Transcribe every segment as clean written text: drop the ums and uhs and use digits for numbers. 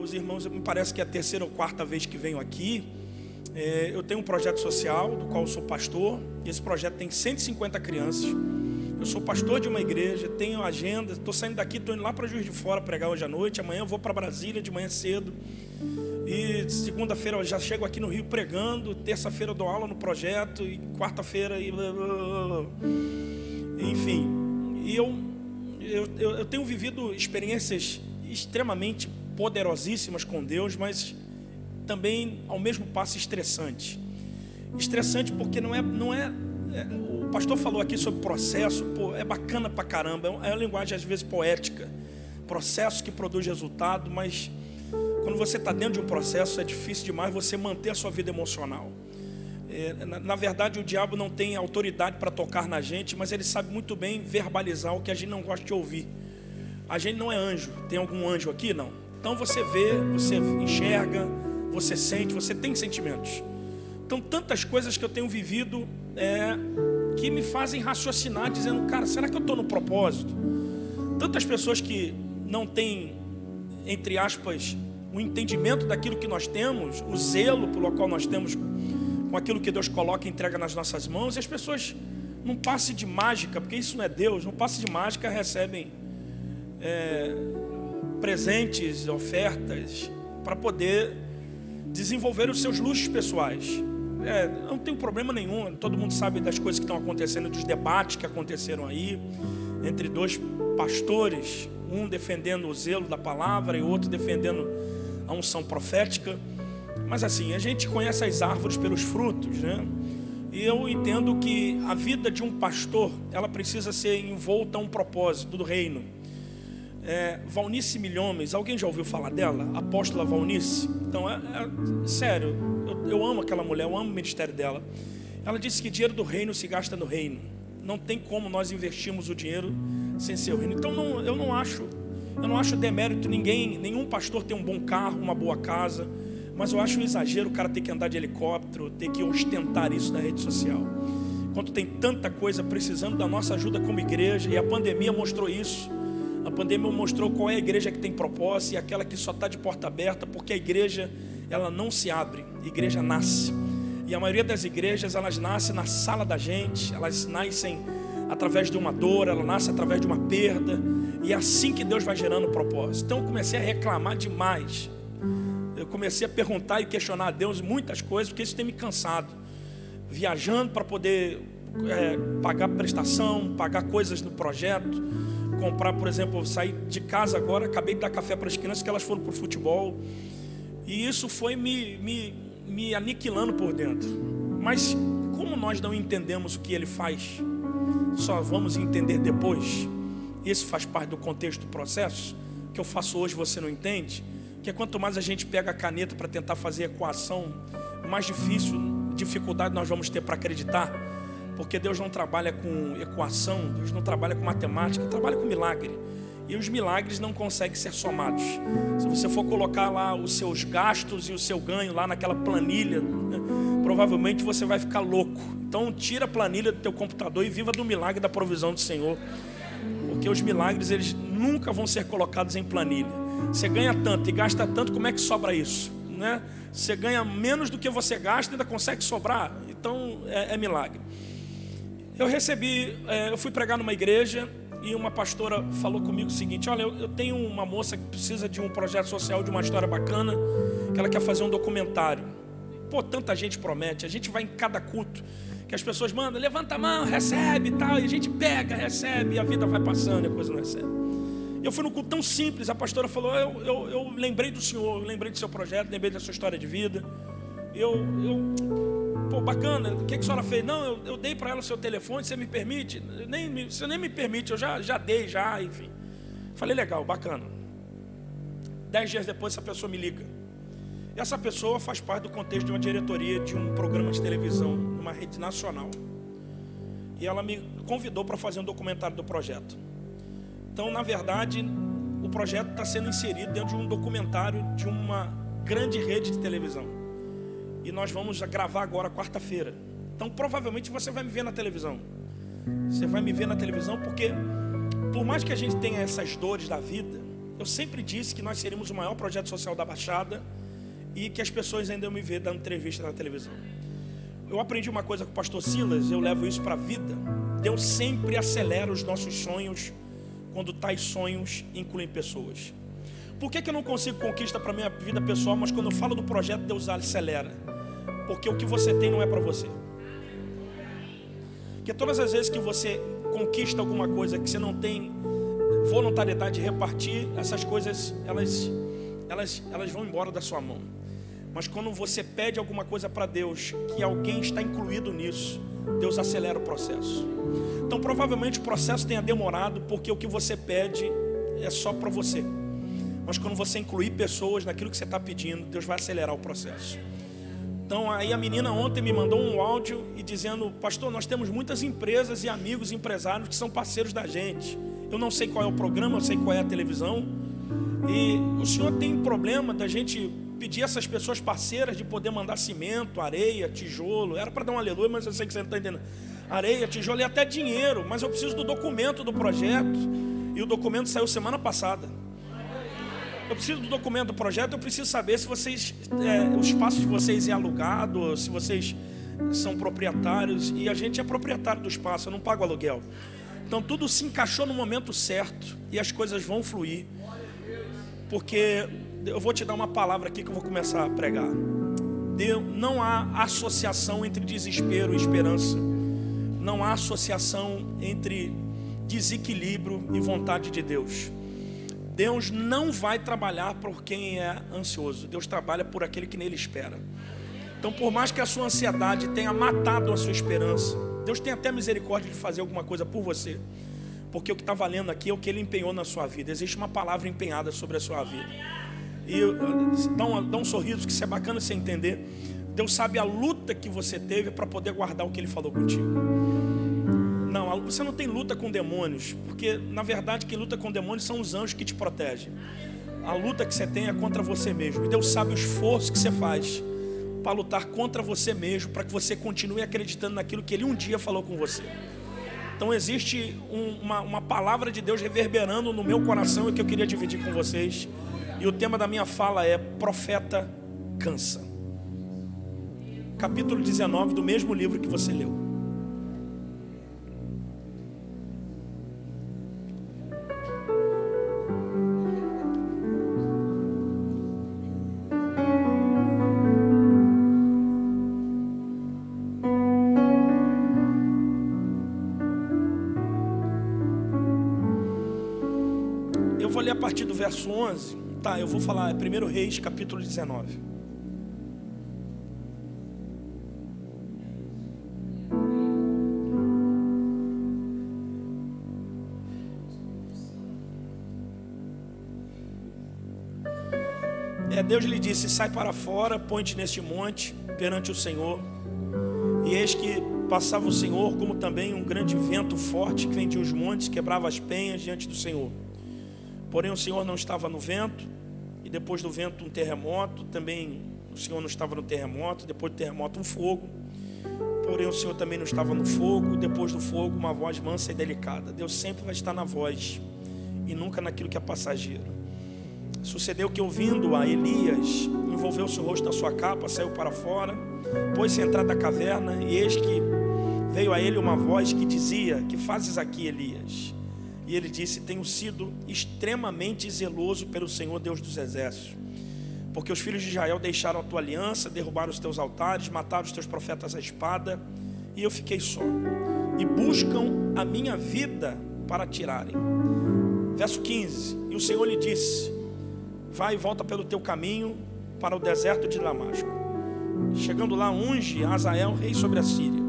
os irmãos, me parece que é a terceira ou quarta vez que venho aqui. Eu tenho um projeto social, do qual eu sou pastor, e esse projeto tem 150 crianças. Eu sou pastor de uma igreja, tenho agenda, estou saindo daqui, estou indo lá para Juiz de Fora pregar hoje à noite, amanhã eu vou para Brasília de manhã cedo, e segunda-feira eu já chego aqui no Rio pregando, terça-feira eu dou aula no projeto, e quarta-feira, enfim, e eu tenho vivido experiências extremamente poderosíssimas com Deus, mas também ao mesmo passo estressante porque não é o pastor falou aqui sobre processo, é bacana pra caramba, é uma linguagem às vezes poética, processo que produz resultado, mas quando você está dentro de um processo é difícil demais você manter a sua vida emocional. Na verdade o diabo não tem autoridade para tocar na gente, mas ele sabe muito bem verbalizar o que a gente não gosta de ouvir. A gente não é anjo. Tem algum anjo aqui? Não. Então você vê, você enxerga, você sente, você tem sentimentos. Então tantas coisas que eu tenho vivido que me fazem raciocinar, dizendo, cara, será que eu estou no propósito? Tantas pessoas que não têm, entre aspas, o entendimento daquilo que nós temos, o zelo pelo qual nós temos com aquilo que Deus coloca e entrega nas nossas mãos, e as pessoas, num passe de mágica, porque isso não é Deus, num passe de mágica recebem presentes, ofertas, para poder desenvolver os seus luxos pessoais. Não tem problema nenhum, todo mundo sabe das coisas que estão acontecendo, dos debates que aconteceram aí, entre dois pastores, um defendendo o zelo da palavra e o outro defendendo a unção profética. Mas assim, a gente conhece as árvores pelos frutos, né? E eu entendo que a vida de um pastor, ela precisa ser envolta a um propósito do reino. Valnice Milhomes, alguém já ouviu falar dela? Apóstola Valnice. Então, sério, eu amo aquela mulher, eu amo o ministério dela. Ela disse que dinheiro do reino se gasta no reino. Não tem como nós investirmos o dinheiro sem ser o reino. Então eu não acho demérito nenhum pastor ter um bom carro, uma boa casa, mas eu acho um exagero o cara ter que andar de helicóptero, ter que ostentar isso na rede social. Quando tem tanta coisa precisando da nossa ajuda como igreja, e a pandemia mostrou isso. A pandemia mostrou qual é a igreja que tem propósito e aquela que só está de porta aberta, porque a igreja, ela não se abre, a igreja nasce. E a maioria das igrejas, elas nascem na sala da gente, elas nascem através de uma dor, ela nasce através de uma perda, e é assim que Deus vai gerando o propósito. Então eu comecei a reclamar demais, eu comecei a perguntar e questionar a Deus muitas coisas, porque isso tem me cansado, viajando para poder pagar prestação, pagar coisas no projeto, comprar, por exemplo, eu saí de casa agora, acabei de dar café para as crianças que elas foram para o futebol, e isso foi me aniquilando por dentro. Mas como nós não entendemos o que Ele faz, só vamos entender depois. Isso faz parte do contexto do processo. O que eu faço hoje você não entende, que é quanto mais a gente pega a caneta para tentar fazer equação, mais dificuldade nós vamos ter para acreditar, porque Deus não trabalha com equação, Deus não trabalha com matemática, trabalha com milagre. E os milagres não conseguem ser somados. Se você for colocar lá os seus gastos e o seu ganho lá naquela planilha, né, provavelmente você vai ficar louco. Então tira a planilha do teu computador e viva do milagre da provisão do Senhor. Porque os milagres, eles nunca vão ser colocados em planilha. Você ganha tanto e gasta tanto, como é que sobra isso? Né? Você ganha menos do que você gasta e ainda consegue sobrar. Então é milagre. Eu fui pregar numa igreja e uma pastora falou comigo o seguinte: olha, eu tenho uma moça que precisa de um projeto social, de uma história bacana, que ela quer fazer um documentário. Pô, tanta gente promete, a gente vai em cada culto, que as pessoas mandam, levanta a mão, recebe e tal, e a gente pega, recebe, e a vida vai passando e a coisa não recebe. Eu fui num culto tão simples, a pastora falou, eu lembrei do senhor, eu lembrei do seu projeto, lembrei da sua história de vida, pô, bacana, o que a senhora fez? Não, eu dei para ela o seu telefone, você me permite? Você nem me permite, eu já dei, enfim. Falei, legal, bacana. 10 dias depois essa pessoa me liga. E essa pessoa faz parte do contexto de uma diretoria de um programa de televisão, numa rede nacional. E ela me convidou para fazer um documentário do projeto. Então, na verdade, o projeto está sendo inserido dentro de um documentário de uma grande rede de televisão. E nós vamos gravar agora, quarta-feira. Então, provavelmente você vai me ver na televisão. Você vai me ver na televisão porque, por mais que a gente tenha essas dores da vida, eu sempre disse que nós seríamos o maior projeto social da Baixada e que as pessoas ainda iam me ver dando entrevista na televisão. Eu aprendi uma coisa com o pastor Silas, eu levo isso para a vida. Deus sempre acelera os nossos sonhos quando tais sonhos incluem pessoas. Por que eu não consigo conquista para a minha vida pessoal, mas quando eu falo do projeto, Deus acelera? Porque o que você tem não é para você. Porque todas as vezes que você conquista alguma coisa que você não tem voluntariedade de repartir, essas coisas elas vão embora da sua mão. Mas quando você pede alguma coisa para Deus, que alguém está incluído nisso, Deus acelera o processo. Então provavelmente o processo tenha demorado porque o que você pede é só para você. Mas quando você incluir pessoas naquilo que você está pedindo, Deus vai acelerar o processo. Então aí a menina ontem me mandou um áudio e dizendo: pastor, nós temos muitas empresas e amigos empresários que são parceiros da gente. Eu não sei qual é o programa, eu sei qual é a televisão. E o senhor tem problema da gente pedir essas pessoas parceiras de poder mandar cimento, areia, tijolo? Era para dar um aleluia, mas eu sei que você não está entendendo. Areia, tijolo e até dinheiro, mas eu preciso do documento do projeto. E o documento saiu semana passada. Eu preciso do documento do projeto, eu preciso saber se vocês, o espaço de vocês é alugado, se vocês são proprietários. E a gente é proprietário do espaço, eu não pago aluguel. Então tudo se encaixou no momento certo e as coisas vão fluir. Porque eu vou te dar uma palavra aqui que eu vou começar a pregar. Não há associação entre desespero e esperança. Não há associação entre desequilíbrio e vontade de Deus. Deus não vai trabalhar por quem é ansioso. Deus trabalha por aquele que nele espera. Então, por mais que a sua ansiedade tenha matado a sua esperança, Deus tem até misericórdia de fazer alguma coisa por você. Porque o que está valendo aqui é o que Ele empenhou na sua vida. Existe uma palavra empenhada sobre a sua vida. E dá um sorriso, que isso é bacana você entender. Deus sabe a luta que você teve para poder guardar o que Ele falou contigo. Não, você não tem luta com demônios, porque na verdade quem luta com demônios são os anjos que te protegem. A luta que você tem é contra você mesmo. E Deus sabe o esforço que você faz para lutar contra você mesmo, para que você continue acreditando naquilo que Ele um dia falou com você. Então existe uma palavra de Deus reverberando no meu coração e que eu queria dividir com vocês. E o tema da minha fala é: profeta cansa. Capítulo 19 do mesmo livro que você leu. Eu vou ler a partir do verso 11. Tá, eu vou falar, é 1 Reis, capítulo 19. Deus lhe disse: sai para fora, põe-te neste monte perante o Senhor. E eis que passava o Senhor, como também um grande vento forte que vendia os montes, quebrava as penhas diante do Senhor. Porém o Senhor não estava no vento. E depois do vento um terremoto. Também o Senhor não estava no terremoto. Depois do terremoto um fogo. Porém o Senhor também não estava no fogo. E depois do fogo uma voz mansa e delicada. Deus sempre vai estar na voz e nunca naquilo que é passageiro. Sucedeu que, ouvindo a Elias, envolveu o seu rosto na sua capa, saiu para fora, pôs-se à entrada da caverna, e eis que veio a ele uma voz que dizia: que fazes aqui, Elias? E ele disse: tenho sido extremamente zeloso pelo Senhor Deus dos exércitos, porque os filhos de Israel deixaram a tua aliança, derrubaram os teus altares, mataram os teus profetas à espada, e eu fiquei só, e buscam a minha vida para tirarem. Verso 15: e o Senhor lhe disse: vai e volta pelo teu caminho para o deserto de Damasco. Chegando lá, unge Azael, rei sobre a Síria.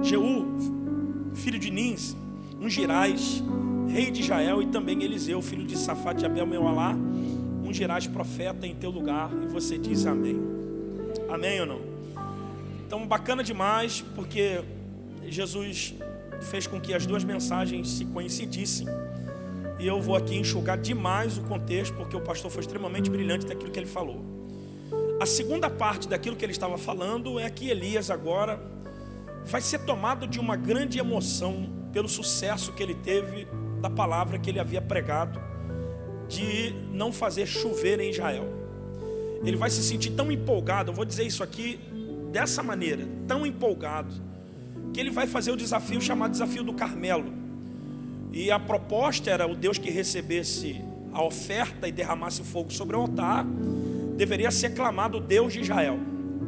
Jeú, filho de Nins, ungirás, rei de Israel. E também Eliseu, filho de Safate de Abel Meolá, ungirás profeta em teu lugar. E você diz amém. Amém ou não? Então, bacana demais, porque Jesus fez com que as duas mensagens se coincidissem. E eu vou aqui enxugar demais o contexto, porque o pastor foi extremamente brilhante daquilo que ele falou. A segunda parte daquilo que ele estava falando é que Elias agora vai ser tomado de uma grande emoção pelo sucesso que ele teve da palavra que ele havia pregado de não fazer chover em Israel. Ele vai se sentir tão empolgado, eu vou dizer isso aqui dessa maneira, tão empolgado, que ele vai fazer o desafio chamado Desafio do Carmelo. E a proposta era o Deus que recebesse a oferta e derramasse fogo sobre o altar, deveria ser clamado o Deus de Israel.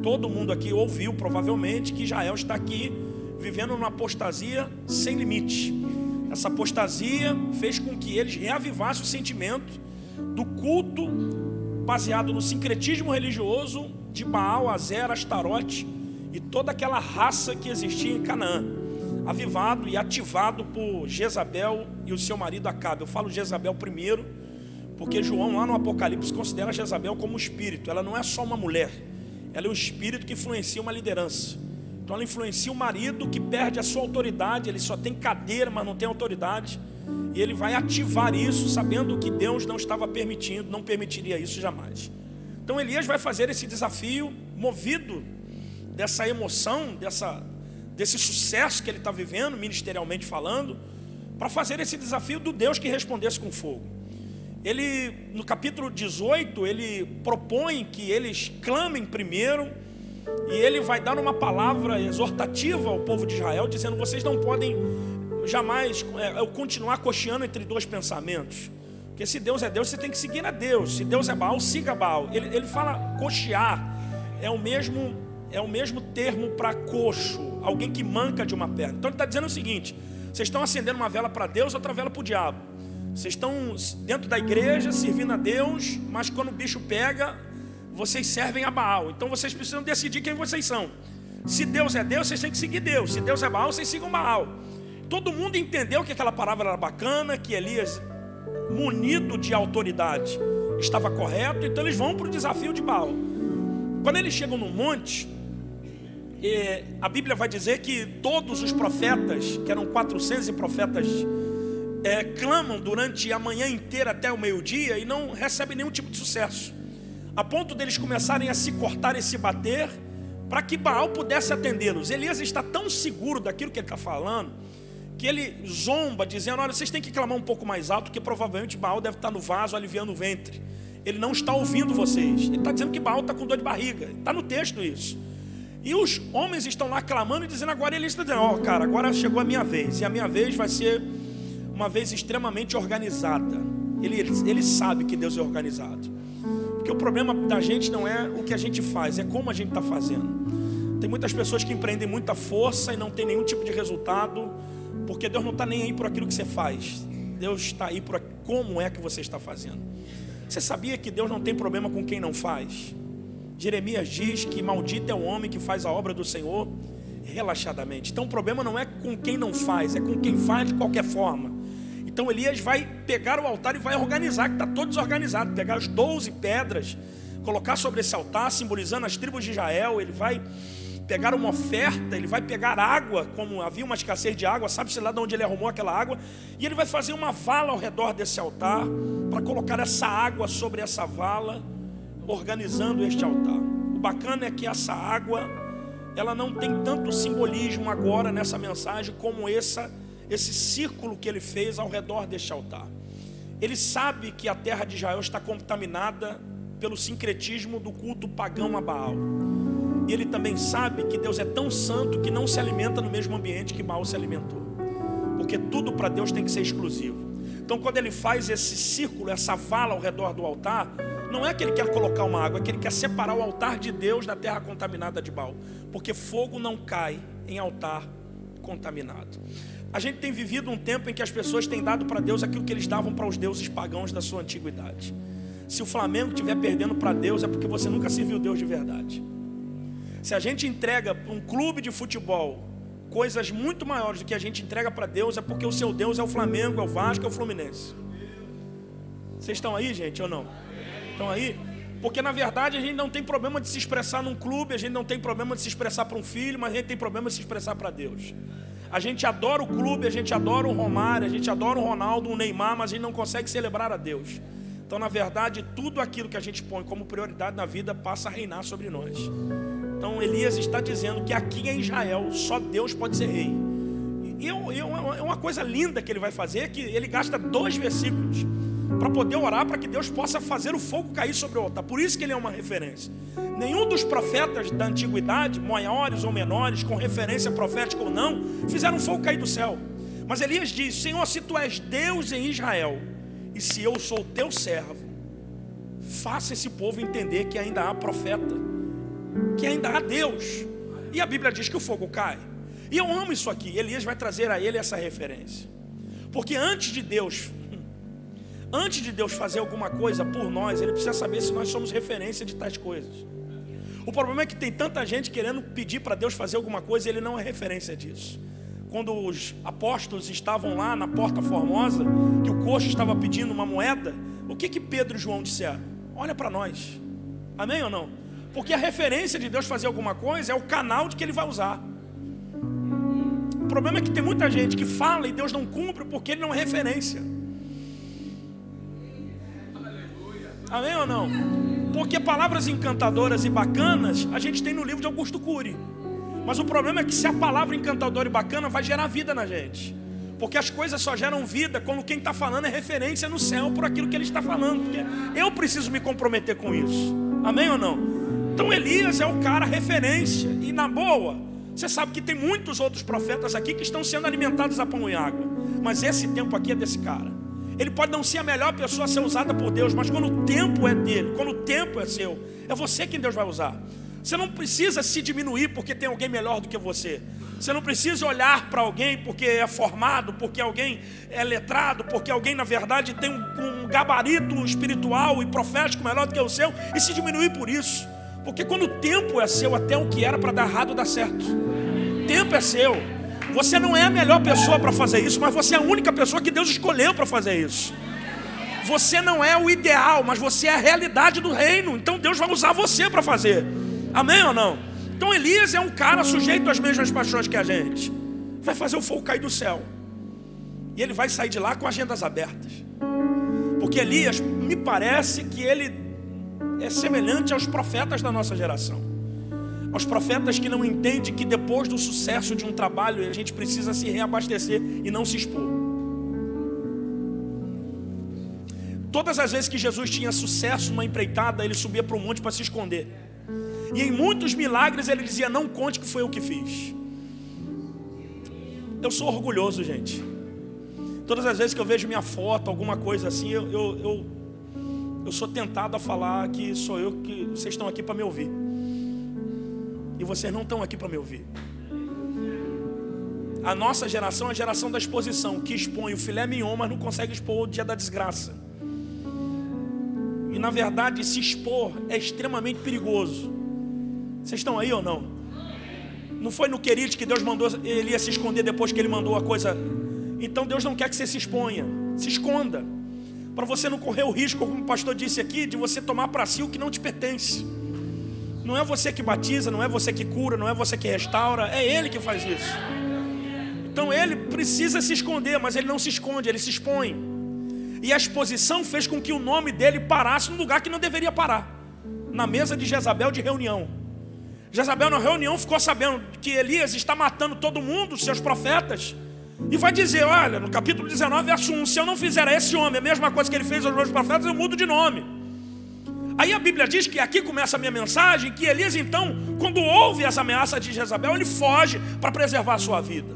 Todo mundo aqui ouviu provavelmente que Israel está aqui vivendo numa apostasia sem limite. Essa apostasia fez com que eles reavivassem o sentimento do culto baseado no sincretismo religioso de Baal, Azera, Astarote e toda aquela raça que existia em Canaã, avivado e ativado por Jezabel e o seu marido Acabe. Eu falo Jezabel primeiro, porque João lá no Apocalipse considera Jezabel como um espírito. Ela não é só uma mulher, ela é um espírito que influencia uma liderança. Então ela influencia o marido, que perde a sua autoridade. Ele só tem cadeira, mas não tem autoridade. E ele vai ativar isso, sabendo que Deus não estava permitindo, não permitiria isso jamais. Então Elias vai fazer esse desafio, movido dessa emoção, desse sucesso que ele está vivendo, ministerialmente falando, para fazer esse desafio do Deus que respondesse com fogo. Ele, no capítulo 18, ele propõe que eles clamem primeiro, e ele vai dar uma palavra exortativa ao povo de Israel, dizendo: vocês não podem jamais continuar cocheando entre dois pensamentos, porque se Deus é Deus, você tem que seguir a Deus. Se Deus é Baal, siga Baal. Ele fala cochear, é o mesmo termo para coxo, alguém que manca de uma perna. Então ele está dizendo o seguinte: vocês estão acendendo uma vela para Deus, outra vela para o diabo. Vocês estão dentro da igreja servindo a Deus, mas quando o bicho pega, vocês servem a Baal. Então vocês precisam decidir quem vocês são. Se Deus é Deus, vocês têm que seguir Deus. Se Deus é Baal, vocês sigam Baal. Todo mundo entendeu que aquela palavra era bacana, que Elias, munido de autoridade, estava correto. Então eles vão para o desafio de Baal. Quando eles chegam no monte, a Bíblia vai dizer que todos os profetas, que eram 400 profetas, clamam durante a manhã inteira até o meio-dia e não recebem nenhum tipo de sucesso, a ponto deles começarem a se cortar e se bater para que Baal pudesse atendê-los. Elias está tão seguro daquilo que ele está falando, que ele zomba, dizendo: olha, vocês têm que clamar um pouco mais alto, que provavelmente Baal deve estar no vaso aliviando o ventre. Ele não está ouvindo vocês. Ele está dizendo que Baal está com dor de barriga. Está no texto isso. E os homens estão lá clamando e dizendo: agora ele está dizendo: ó, cara, agora chegou a minha vez. E a minha vez vai ser uma vez extremamente organizada. Ele sabe que Deus é organizado. Porque o problema da gente não é o que a gente faz, é como a gente está fazendo. Tem muitas pessoas que empreendem muita força e não tem nenhum tipo de resultado, porque Deus não está nem aí por aquilo que você faz. Deus está aí por como é que você está fazendo. Você sabia que Deus não tem problema com quem não faz? Jeremias diz que maldito é o homem que faz a obra do Senhor relaxadamente. Então o problema não é com quem não faz, é com quem faz de qualquer forma. Então Elias vai pegar o altar e vai organizar, que está todo desorganizado, pegar as 12 pedras, colocar sobre esse altar, simbolizando as tribos de Israel. Ele vai pegar uma oferta, ele vai pegar água, como havia uma escassez de água, sabe-se lá de onde ele arrumou aquela água, e ele vai fazer uma vala ao redor desse altar, para colocar essa água sobre essa vala, organizando este altar. O bacana é que essa água, ela não tem tanto simbolismo agora nessa mensagem, como esse círculo que ele fez ao redor deste altar. Ele sabe que a terra de Israel está contaminada pelo sincretismo do culto pagão a Baal. E ele também sabe que Deus é tão santo que não se alimenta no mesmo ambiente que Baal se alimentou, porque tudo para Deus tem que ser exclusivo. Então quando ele faz esse círculo, essa vala ao redor do altar, não é que ele quer colocar uma água, é que ele quer separar o altar de Deus da terra contaminada de Baal, porque fogo não cai em altar contaminado. A gente tem vivido um tempo em que as pessoas têm dado para Deus aquilo que eles davam para os deuses pagãos da sua antiguidade. Se o Flamengo estiver perdendo para Deus, é porque você nunca serviu Deus de verdade. Se a gente entrega para um clube de futebol coisas muito maiores do que a gente entrega para Deus, é porque o seu Deus é o Flamengo, é o Vasco, é o Fluminense. Vocês estão aí, gente, ou não? Estão aí? Porque na verdade a gente não tem problema de se expressar num clube, a gente não tem problema de se expressar para um filho, mas a gente tem problema de se expressar para Deus. A gente adora o clube, a gente adora o Romário, a gente adora o Ronaldo, o Neymar, mas a gente não consegue celebrar a Deus. Então na verdade tudo aquilo que a gente põe como prioridade na vida passa a reinar sobre nós. Então Elias está dizendo que aqui em Israel só Deus pode ser rei. E é uma coisa linda que ele vai fazer, que ele gasta 2 versículos para poder orar para que Deus possa fazer o fogo cair sobre o altar. Por isso que ele é uma referência. Nenhum dos profetas da antiguidade, maiores ou menores, com referência profética ou não, fizeram fogo cair do céu. Mas Elias diz: Senhor, se tu és Deus em Israel, e se eu sou teu servo, faça esse povo entender que ainda há profeta, que ainda há Deus. E a Bíblia diz que o fogo cai. E eu amo isso aqui. Elias vai trazer a ele essa referência. Porque antes de Deus fazer alguma coisa por nós, ele precisa saber se nós somos referência de tais coisas. O problema é que tem tanta gente querendo pedir para Deus fazer alguma coisa e ele não é referência disso. Quando os apóstolos estavam lá na Porta Formosa, que o coxo estava pedindo uma moeda, o que Pedro e João disseram? Olha para nós. Amém ou não? Porque a referência de Deus fazer alguma coisa é o canal de que ele vai usar. O problema é que tem muita gente que fala e Deus não cumpre porque ele não é referência. Amém ou não? Porque palavras encantadoras e bacanas a gente tem no livro de Augusto Cury. Mas o problema é que se a palavra encantadora e bacana vai gerar vida na gente. Porque as coisas só geram vida quando quem está falando é referência no céu por aquilo que ele está falando. Porque eu preciso me comprometer com isso. Amém ou não? Então Elias é o cara referência. E na boa, você sabe que tem muitos outros profetas aqui que estão sendo alimentados a pão e água. Mas esse tempo aqui é desse cara. Ele pode não ser a melhor pessoa a ser usada por Deus, mas quando o tempo é dele, quando o tempo é seu, é você quem Deus vai usar. Você não precisa se diminuir porque tem alguém melhor do que você. Você não precisa olhar para alguém porque é formado, porque alguém é letrado, porque alguém na verdade tem um gabarito espiritual e profético melhor do que o seu e se diminuir por isso. Porque quando o tempo é seu, até o que era para dar errado dá certo. O tempo é seu. Você não é a melhor pessoa para fazer isso, mas você é a única pessoa que Deus escolheu para fazer isso. Você não é o ideal, mas você é a realidade do reino. Então Deus vai usar você para fazer. Amém ou não? Então Elias é um cara sujeito às mesmas paixões que a gente. Vai fazer o fogo cair do céu. E ele vai sair de lá com agendas abertas. Porque Elias, me parece que ele é semelhante aos profetas da nossa geração. Aos profetas que não entendem que depois do sucesso de um trabalho a gente precisa se reabastecer e não se expor. Todas as vezes que Jesus tinha sucesso numa empreitada, ele subia para o monte para se esconder. E em muitos milagres ele dizia: não conte que foi eu que fiz. Eu sou orgulhoso, gente. Todas as vezes que eu vejo minha foto, alguma coisa assim, eu sou tentado a falar que sou eu, que vocês estão aqui para me ouvir. E vocês não estão aqui para me ouvir. A nossa geração é a geração da exposição, que expõe o filé mignon, mas não consegue expor o dia da desgraça. E na verdade se expor é extremamente perigoso. Vocês estão aí ou não? Não foi no Querite que Deus mandou Elias se esconder depois que ele mandou a coisa. Então Deus não quer que você se exponha. Se esconda. Para você não correr o risco, como o pastor disse aqui, de você tomar para si o que não te pertence. Não é você que batiza, não é você que cura, não é você que restaura, é Ele que faz isso. Então ele precisa se esconder, mas ele não se esconde, ele se expõe. E a exposição fez com que o nome dele parasse num lugar que não deveria parar. Na mesa de Jezabel de reunião. Jezabel na reunião ficou sabendo que Elias está matando todo mundo, seus profetas. E vai dizer, olha, no capítulo 19, verso 1, se eu não fizer a esse homem a mesma coisa que ele fez aos meus profetas, eu mudo de nome. Aí a Bíblia diz que aqui começa a minha mensagem, que Elias então, quando ouve as ameaças de Jezabel, ele foge para preservar a sua vida.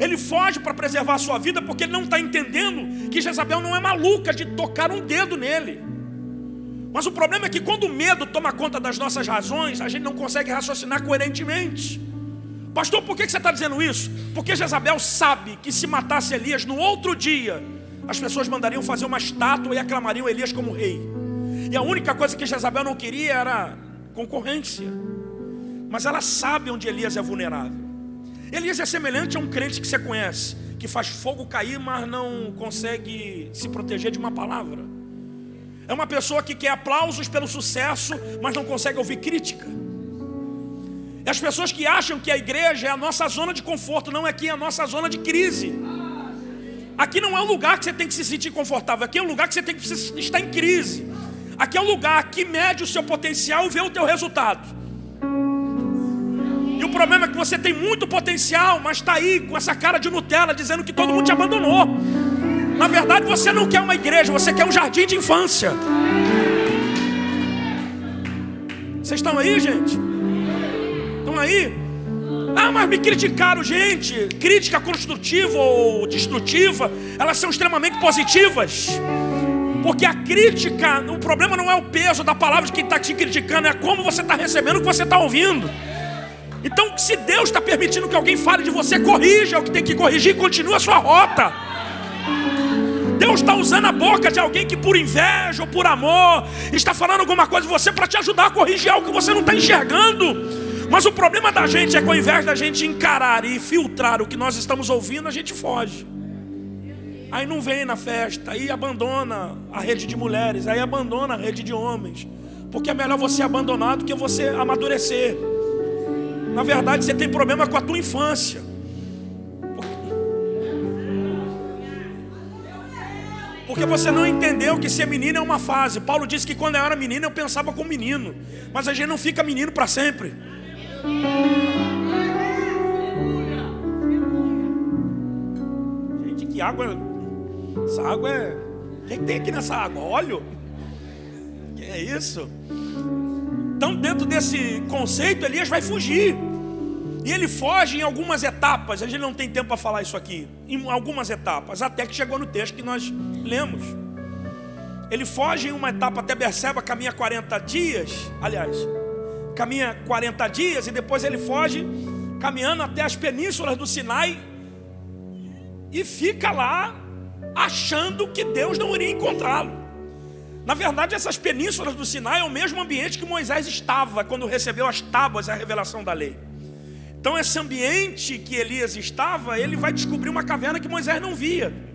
Ele foge para preservar a sua vida porque ele não está entendendo que Jezabel não é maluca de tocar um dedo nele. Mas o problema é que quando o medo toma conta das nossas razões, a gente não consegue raciocinar coerentemente. Pastor, por que você está dizendo isso? Porque Jezabel sabe que se matasse Elias no outro dia, as pessoas mandariam fazer uma estátua e aclamariam Elias como rei. E a única coisa que Jezabel não queria era concorrência. Mas ela sabe onde Elias é vulnerável. Elias é semelhante a um crente que você conhece, que faz fogo cair, mas não consegue se proteger de uma palavra. É uma pessoa que quer aplausos pelo sucesso, mas não consegue ouvir crítica. É as pessoas que acham que a igreja é a nossa zona de conforto. Não, aqui é a nossa zona de crise. Aqui não é o lugar que você tem que se sentir confortável. Aqui é o lugar que você tem que estar em crise. Aqui é o lugar que mede o seu potencial e vê o teu resultado. E o problema é que você tem muito potencial, mas está aí com essa cara de Nutella dizendo que todo mundo te abandonou. Na verdade, você não quer uma igreja, você quer um jardim de infância. Vocês estão aí, gente? Estão aí? Ah, mas me criticaram, gente. Crítica construtiva ou destrutiva, elas são extremamente positivas. Porque a crítica, o problema não é o peso da palavra de quem está te criticando, é como você está recebendo o que você está ouvindo. Então, se Deus está permitindo que alguém fale de você, corrija o que tem que corrigir e continua a sua rota. Deus está usando a boca de alguém que por inveja ou por amor está falando alguma coisa de você para te ajudar a corrigir algo que você não está enxergando. Mas o problema da gente é que ao invés da gente encarar e filtrar o que nós estamos ouvindo, a gente foge. Aí não vem na festa, aí abandona a rede de mulheres, aí abandona a rede de homens. Porque é melhor você abandonar do que você amadurecer. Na verdade, você tem problema com a tua infância. Porque você não entendeu que ser menino é uma fase. Paulo disse que quando eu era menino eu pensava como menino. Mas a gente não fica menino para sempre. Gente, que água. Essa água é. O que tem aqui nessa água? Óleo? Que é isso? Então, dentro desse conceito, Elias vai fugir. E ele foge em algumas etapas. A gente não tem tempo para falar isso aqui. Em algumas etapas, até que chegou no texto que nós lemos. Ele foge em uma etapa até Berseba, caminha 40 dias. Aliás, caminha 40 dias e depois ele foge caminhando até as penínsulas do Sinai e fica lá achando que Deus não iria encontrá-lo. Na verdade, essas penínsulas do Sinai é o mesmo ambiente que Moisés estava quando recebeu as tábuas e a revelação da lei. Então esse ambiente que Elias estava, ele vai descobrir uma caverna que Moisés não via.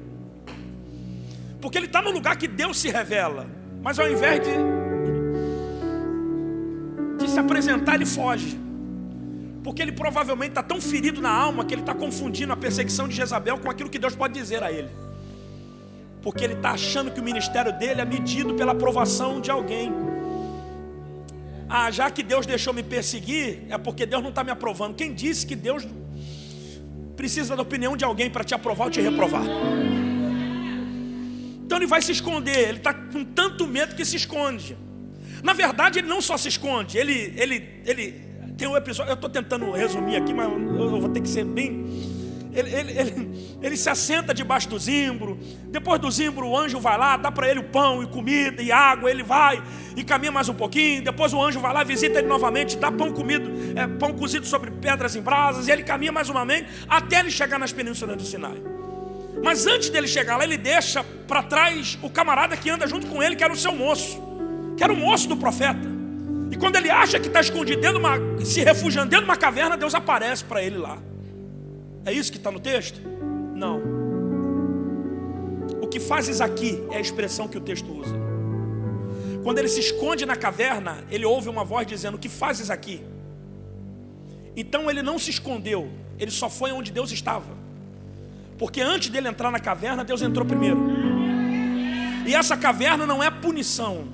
Porque ele está no lugar que Deus se revela. Mas ao invés de se apresentar, ele foge. Porque ele provavelmente está tão ferido na alma que ele está confundindo a perseguição de Jezabel com aquilo que Deus pode dizer a ele. Porque ele está achando que o ministério dele é medido pela aprovação de alguém. Ah, já que Deus deixou me perseguir, é porque Deus não está me aprovando. Quem disse que Deus precisa da opinião de alguém para te aprovar ou te reprovar? Então ele vai se esconder. Ele está com tanto medo que se esconde. Na verdade, ele não só se esconde. Ele tem um episódio. Eu estou tentando resumir aqui, mas eu vou ter que ser bem. Ele se assenta debaixo do zimbro. Depois do zimbro o anjo vai lá, dá para ele o pão e comida e água. Ele vai e caminha mais um pouquinho. Depois o anjo vai lá, visita ele novamente, dá pão cozido sobre pedras em brasas. E ele caminha mais uma vez até ele chegar nas penínsulas do Sinai. Mas antes dele chegar lá, ele deixa para trás o camarada que anda junto com ele, que era o seu moço, que era o moço do profeta. E quando ele acha que está escondido se refugiando dentro de uma caverna, Deus aparece para ele lá. É isso que está no texto? Não. O que fazes aqui é a expressão que o texto usa. Quando ele se esconde na caverna, ele ouve uma voz dizendo: o que fazes aqui? Então ele não se escondeu, ele só foi onde Deus estava. Porque antes dele entrar na caverna, Deus entrou primeiro. E essa caverna não é punição,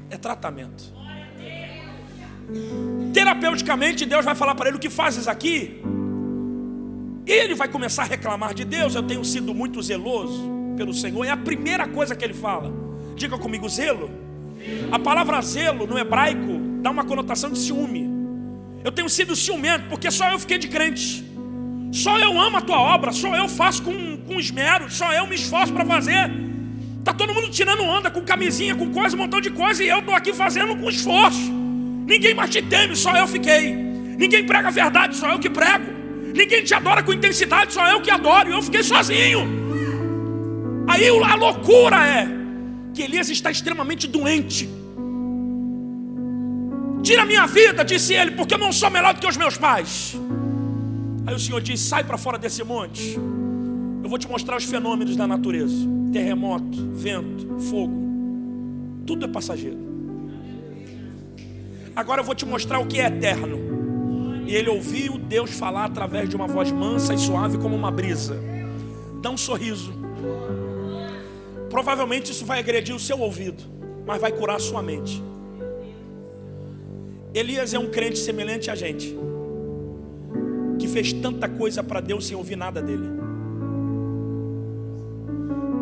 é tratamento. Terapeuticamente, Deus vai falar para ele: o que fazes aqui? E ele vai começar a reclamar de Deus. Eu tenho sido muito zeloso pelo Senhor. É a primeira coisa que ele fala. Diga comigo, zelo. A palavra zelo no hebraico dá uma conotação de ciúme. Eu tenho sido ciumento porque só eu fiquei de crente. Só eu amo a tua obra. Só eu faço com esmero. Só eu me esforço para fazer. Está todo mundo tirando onda com camisinha, com coisa, um montão de coisa. E eu estou aqui fazendo com esforço. Ninguém mais te teme, só eu fiquei. Ninguém prega a verdade, só eu que prego. Ninguém te adora com intensidade, só eu que adoro. E eu fiquei sozinho. Aí a loucura é que Elias está extremamente doente. Tira a minha vida, disse ele, porque eu não sou melhor do que os meus pais. Aí o Senhor diz: sai para fora desse monte. Eu vou te mostrar os fenômenos da natureza. Terremoto, vento, fogo. Tudo é passageiro. Agora eu vou te mostrar o que é eterno. E ele ouviu Deus falar através de uma voz mansa e suave como uma brisa. Dá um sorriso. Provavelmente isso vai agredir o seu ouvido, mas vai curar a sua mente. Elias é um crente semelhante a gente, que fez tanta coisa para Deus sem ouvir nada dele.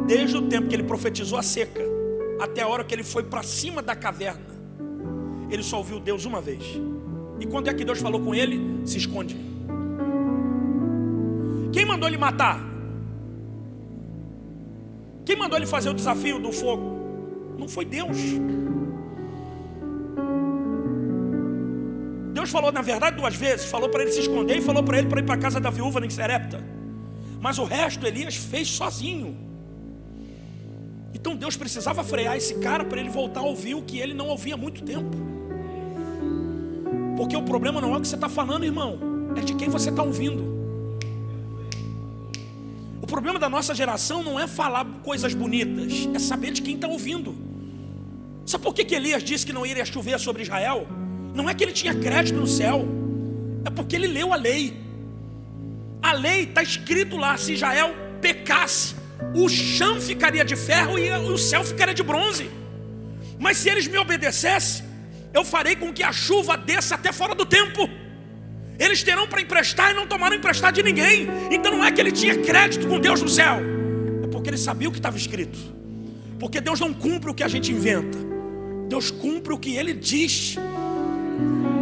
Desde o tempo que ele profetizou a seca até a hora que ele foi para cima da caverna, ele só ouviu Deus uma vez. E quando é que Deus falou com ele? Se esconde. Quem mandou ele matar? Quem mandou ele fazer o desafio do fogo? Não foi Deus. Deus falou, na verdade, 2 vezes. Falou para ele se esconder e falou para ele para ir para a casa da viúva em Serepta. Mas o resto Elias fez sozinho. Então Deus precisava frear esse cara para ele voltar a ouvir o que ele não ouvia há muito tempo. Porque o problema não é o que você está falando, irmão, é de quem você está ouvindo. O problema da nossa geração não é falar coisas bonitas, é saber de quem está ouvindo. Sabe por que Elias disse que não iria chover sobre Israel? Não é que ele tinha crédito no céu, é porque ele leu a lei. A lei está escrito lá: se Israel pecasse, o chão ficaria de ferro e o céu ficaria de bronze. Mas se eles me obedecessem, eu farei com que a chuva desça até fora do tempo. Eles terão para emprestar e não tomaram emprestado de ninguém. Então não é que ele tinha crédito com Deus no céu, é porque ele sabia o que estava escrito. Porque Deus não cumpre o que a gente inventa, Deus cumpre o que Ele diz.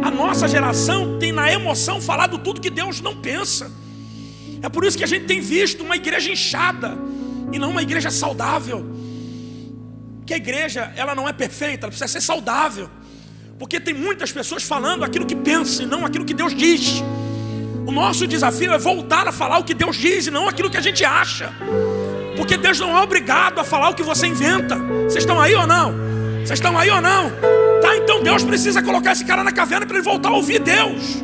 A nossa geração tem na emoção falado tudo que Deus não pensa. É por isso que a gente tem visto uma igreja inchada e não uma igreja saudável. Que a igreja, ela não é perfeita, ela precisa ser saudável. Porque tem muitas pessoas falando aquilo que pensam e não aquilo que Deus diz. O nosso desafio é voltar a falar o que Deus diz e não aquilo que a gente acha. Porque Deus não é obrigado a falar o que você inventa. Vocês estão aí ou não? Vocês estão aí ou não? Tá, então Deus precisa colocar esse cara na caverna para ele voltar a ouvir Deus.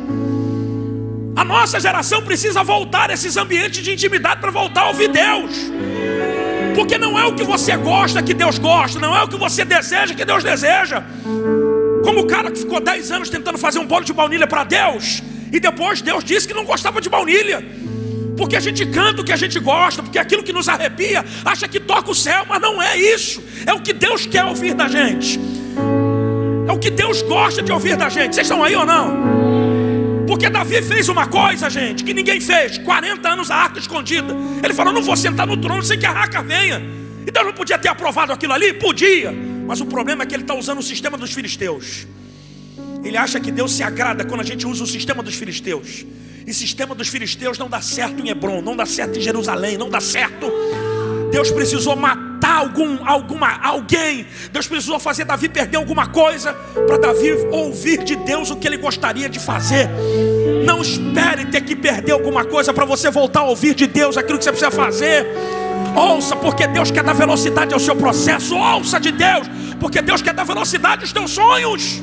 A nossa geração precisa voltar a esses ambientes de intimidade para voltar a ouvir Deus. Porque não é o que você gosta que Deus gosta, não é o que você deseja que Deus deseja. Como o cara que ficou 10 anos tentando fazer um bolo de baunilha para Deus, e depois Deus disse que não gostava de baunilha. Porque a gente canta o que a gente gosta, porque aquilo que nos arrepia acha que toca o céu, mas não é isso. É o que Deus quer ouvir da gente. É o que Deus gosta de ouvir da gente. Vocês estão aí ou não? Porque Davi fez uma coisa, gente, que ninguém fez. 40 anos a arca escondida. Ele falou: não vou sentar no trono sem que a arca venha. E Deus não podia ter aprovado aquilo ali? Podia. Mas o problema é que ele está usando o sistema dos filisteus. Ele acha que Deus se agrada quando a gente usa o sistema dos filisteus. E o sistema dos filisteus não dá certo em Hebron, não dá certo em Jerusalém, não dá certo. Deus precisou matar alguém. Deus precisou fazer Davi perder alguma coisa para Davi ouvir de Deus o que ele gostaria de fazer. Não espere ter que perder alguma coisa para você voltar a ouvir de Deus aquilo que você precisa fazer. Ouça, porque Deus quer dar velocidade ao seu processo. Ouça de Deus, porque Deus quer dar velocidade aos teus sonhos.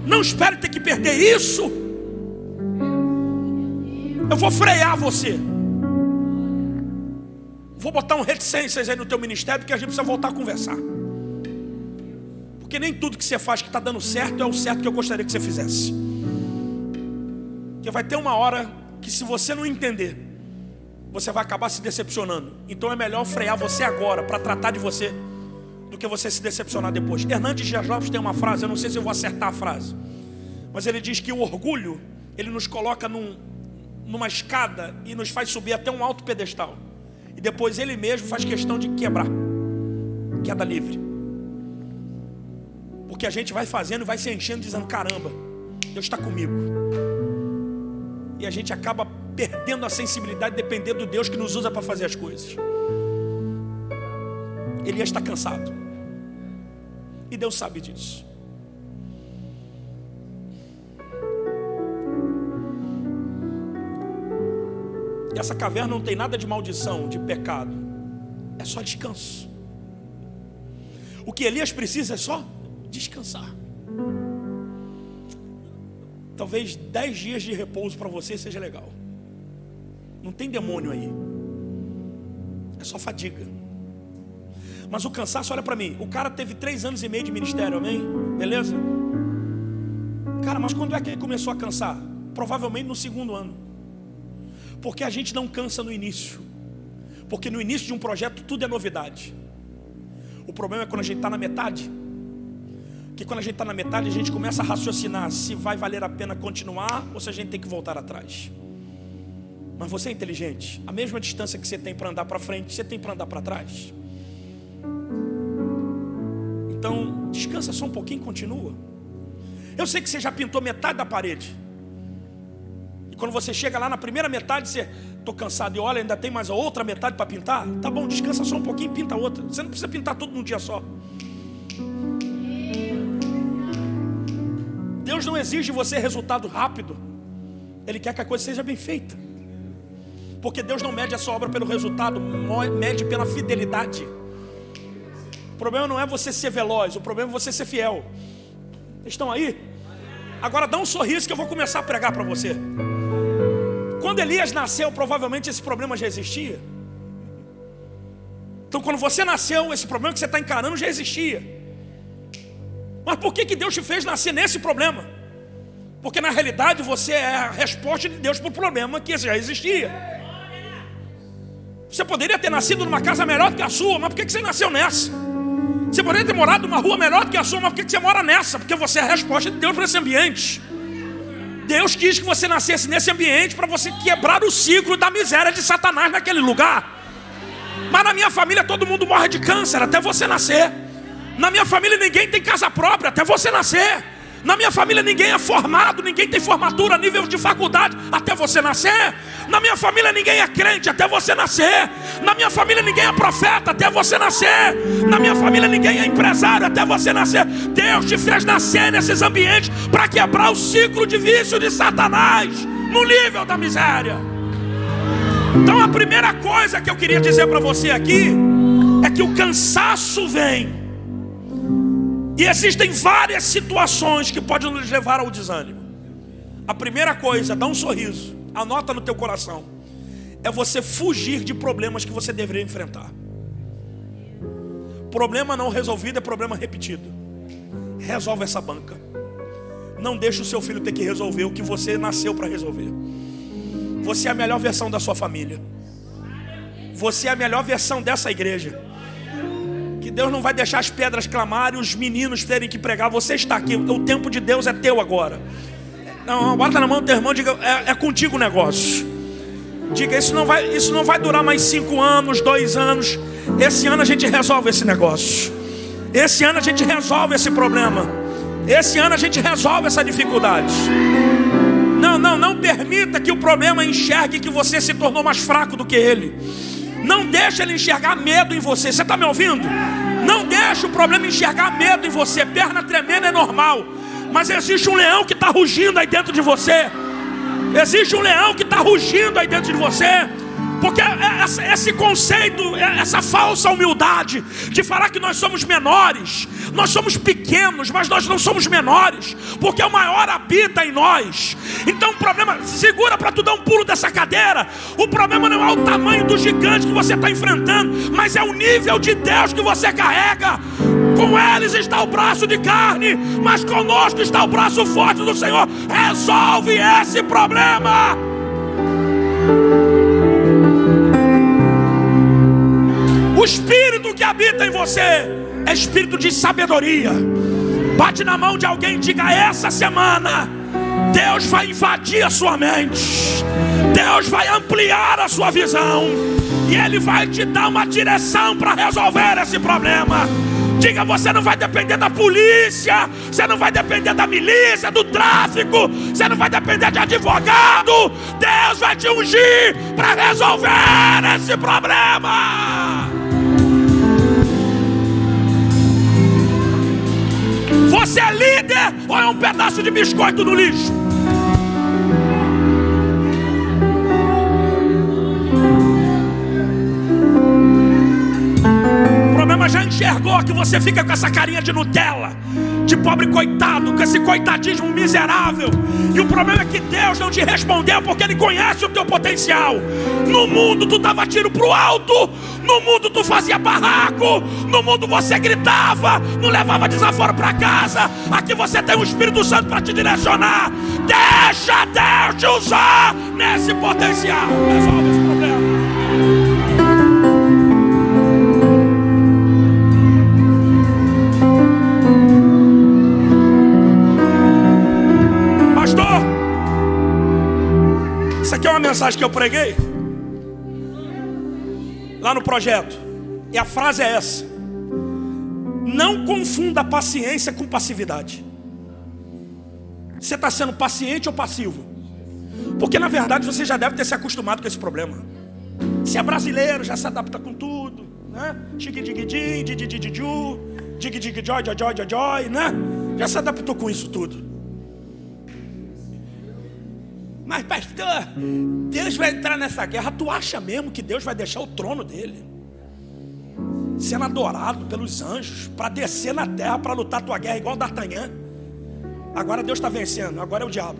Não espere ter que perder isso. Eu vou frear você. Vou botar um reticências aí no teu ministério, porque a gente precisa voltar a conversar. Porque nem tudo que você faz que está dando certo é o certo que eu gostaria que você fizesse. Porque vai ter uma hora que, se você não entender, você vai acabar se decepcionando. Então é melhor frear você agora para tratar de você do que você se decepcionar depois. Hernandes Dias Lopes tem uma frase, eu não sei se eu vou acertar a frase, mas ele diz que o orgulho, ele nos coloca numa escada e nos faz subir até um alto pedestal. E depois ele mesmo faz questão de quebrar. Queda livre. Porque a gente vai fazendo e vai se enchendo dizendo: caramba, Deus está comigo. E a gente acaba perdendo a sensibilidade, dependendo do Deus que nos usa para fazer as coisas. Elias está cansado. E Deus sabe disso. E essa caverna não tem nada de maldição, de pecado. É só descanso. O que Elias precisa é só descansar. Talvez 10 dias de repouso para você seja legal. Não tem demônio aí. É só fadiga. Mas o cansaço, olha para mim. O cara teve 3 anos e meio de ministério, amém? Beleza? Cara, mas quando é que ele começou a cansar? Provavelmente no 2º ano. Porque a gente não cansa no início. Porque no início de um projeto tudo é novidade. O problema é quando a gente está na metade. Porque quando a gente está na metade, a gente começa a raciocinar se vai valer a pena continuar ou se a gente tem que voltar atrás. Mas você é inteligente. A mesma distância que você tem para andar para frente, você tem para andar para trás. Então, descansa só um pouquinho e continua. Eu sei que você já pintou metade da parede. E quando você chega lá na primeira metade, você... Estou cansado e olha, ainda tem mais a outra metade para pintar. Tá bom, descansa só um pouquinho e pinta a outra. Você não precisa pintar tudo num dia só. Deus não exige de você resultado rápido. Ele quer que a coisa seja bem feita. Porque Deus não mede a sua obra pelo resultado, mede pela fidelidade. O problema não é você ser veloz, o problema é você ser fiel. Estão aí? Agora dá um sorriso que eu vou começar a pregar para você. Quando Elias nasceu, provavelmente esse problema já existia. Então quando você nasceu, esse problema que você está encarando já existia. Mas por que Deus te fez nascer nesse problema? Porque na realidade você é a resposta de Deus para o problema que já existia. Você poderia ter nascido numa casa melhor do que a sua, mas por que você nasceu nessa? Você poderia ter morado numa rua melhor do que a sua, mas por que você mora nessa? Porque você é a resposta de Deus para esse ambiente. Deus quis que você nascesse nesse ambiente para você quebrar o ciclo da miséria de Satanás naquele lugar. Mas na minha família todo mundo morre de câncer até você nascer. Na minha família ninguém tem casa própria até você nascer. Na minha família ninguém é formado, ninguém tem formatura a nível de faculdade até você nascer. Na minha família ninguém é crente até você nascer. Na minha família ninguém é profeta até você nascer. Na minha família ninguém é empresário até você nascer. Deus te fez nascer nesses ambientes para quebrar o ciclo de vício de Satanás no nível da miséria. Então a primeira coisa que eu queria dizer para você aqui é que o cansaço vem. E existem várias situações que podem nos levar ao desânimo. A primeira coisa, dá um sorriso, anota no teu coração, é você fugir de problemas que você deveria enfrentar. Problema não resolvido é problema repetido. Resolve essa banca. Não deixe o seu filho ter que resolver o que você nasceu para resolver. Você é a melhor versão da sua família. Você é a melhor versão dessa igreja. Que Deus não vai deixar as pedras clamarem, os meninos terem que pregar. Você está aqui, o tempo de Deus é teu agora. Não, bota na mão do teu irmão e diga, é contigo o negócio. Diga, isso não vai durar mais 5 anos, 2 anos. Esse ano a gente resolve esse negócio. Esse ano a gente resolve esse problema. Esse ano a gente resolve essa dificuldade. Não permita que o problema enxergue que você se tornou mais fraco do que ele. Não deixe ele enxergar medo em você. Você está me ouvindo? Não deixe o problema enxergar medo em você. Perna tremenda é normal. Mas existe um leão que está rugindo aí dentro de você. Existe um leão que está rugindo aí dentro de você. Porque esse conceito, essa falsa humildade de falar que nós somos menores, nós somos pequenos, mas nós não somos menores, porque o maior habita em nós. Então o problema, segura para tu dar um pulo dessa cadeira. O problema não é o tamanho do gigante que você está enfrentando, mas é o nível de Deus que você carrega. Com eles está o braço de carne, mas conosco está o braço forte do Senhor. Resolve esse problema. O espírito que habita em você é espírito de sabedoria. Bate na mão de alguém e diga, essa semana Deus vai invadir a sua mente. Deus vai ampliar a sua visão. E Ele vai te dar uma direção para resolver esse problema. Diga, você não vai depender da polícia, você não vai depender da milícia, do tráfico, você não vai depender de advogado. Deus vai te ungir para resolver esse problema. Você é líder ou é um pedaço de biscoito no lixo? O problema já enxergou que você fica com essa carinha de Nutella, de pobre coitado, com esse coitadismo miserável. E o problema é que Deus não te respondeu porque Ele conhece o teu potencial. No mundo tu dava tiro pro alto, no mundo tu fazia barraco, no mundo você gritava, não levava desaforo para casa. Aqui você tem o Espírito Santo para te direcionar. Deixa Deus te usar nesse potencial. Resolve esse problema. Isso aqui é uma mensagem que eu preguei lá no projeto, e a frase é essa: não confunda paciência com passividade. Você está sendo paciente ou passivo? Porque na verdade você já deve ter se acostumado com esse problema. Se é brasileiro, já se adapta com tudo, né? Dig-dig-dig, dig-dig-dig-ju, dig-dig-joy, joy, joy, joy, né? Já se adaptou com isso tudo. Mas pastor, Deus vai entrar nessa guerra. Tu acha mesmo que Deus vai deixar o trono dele sendo adorado pelos anjos para descer na terra para lutar a tua guerra igual D'Artagnan? Agora Deus está vencendo, agora é o diabo.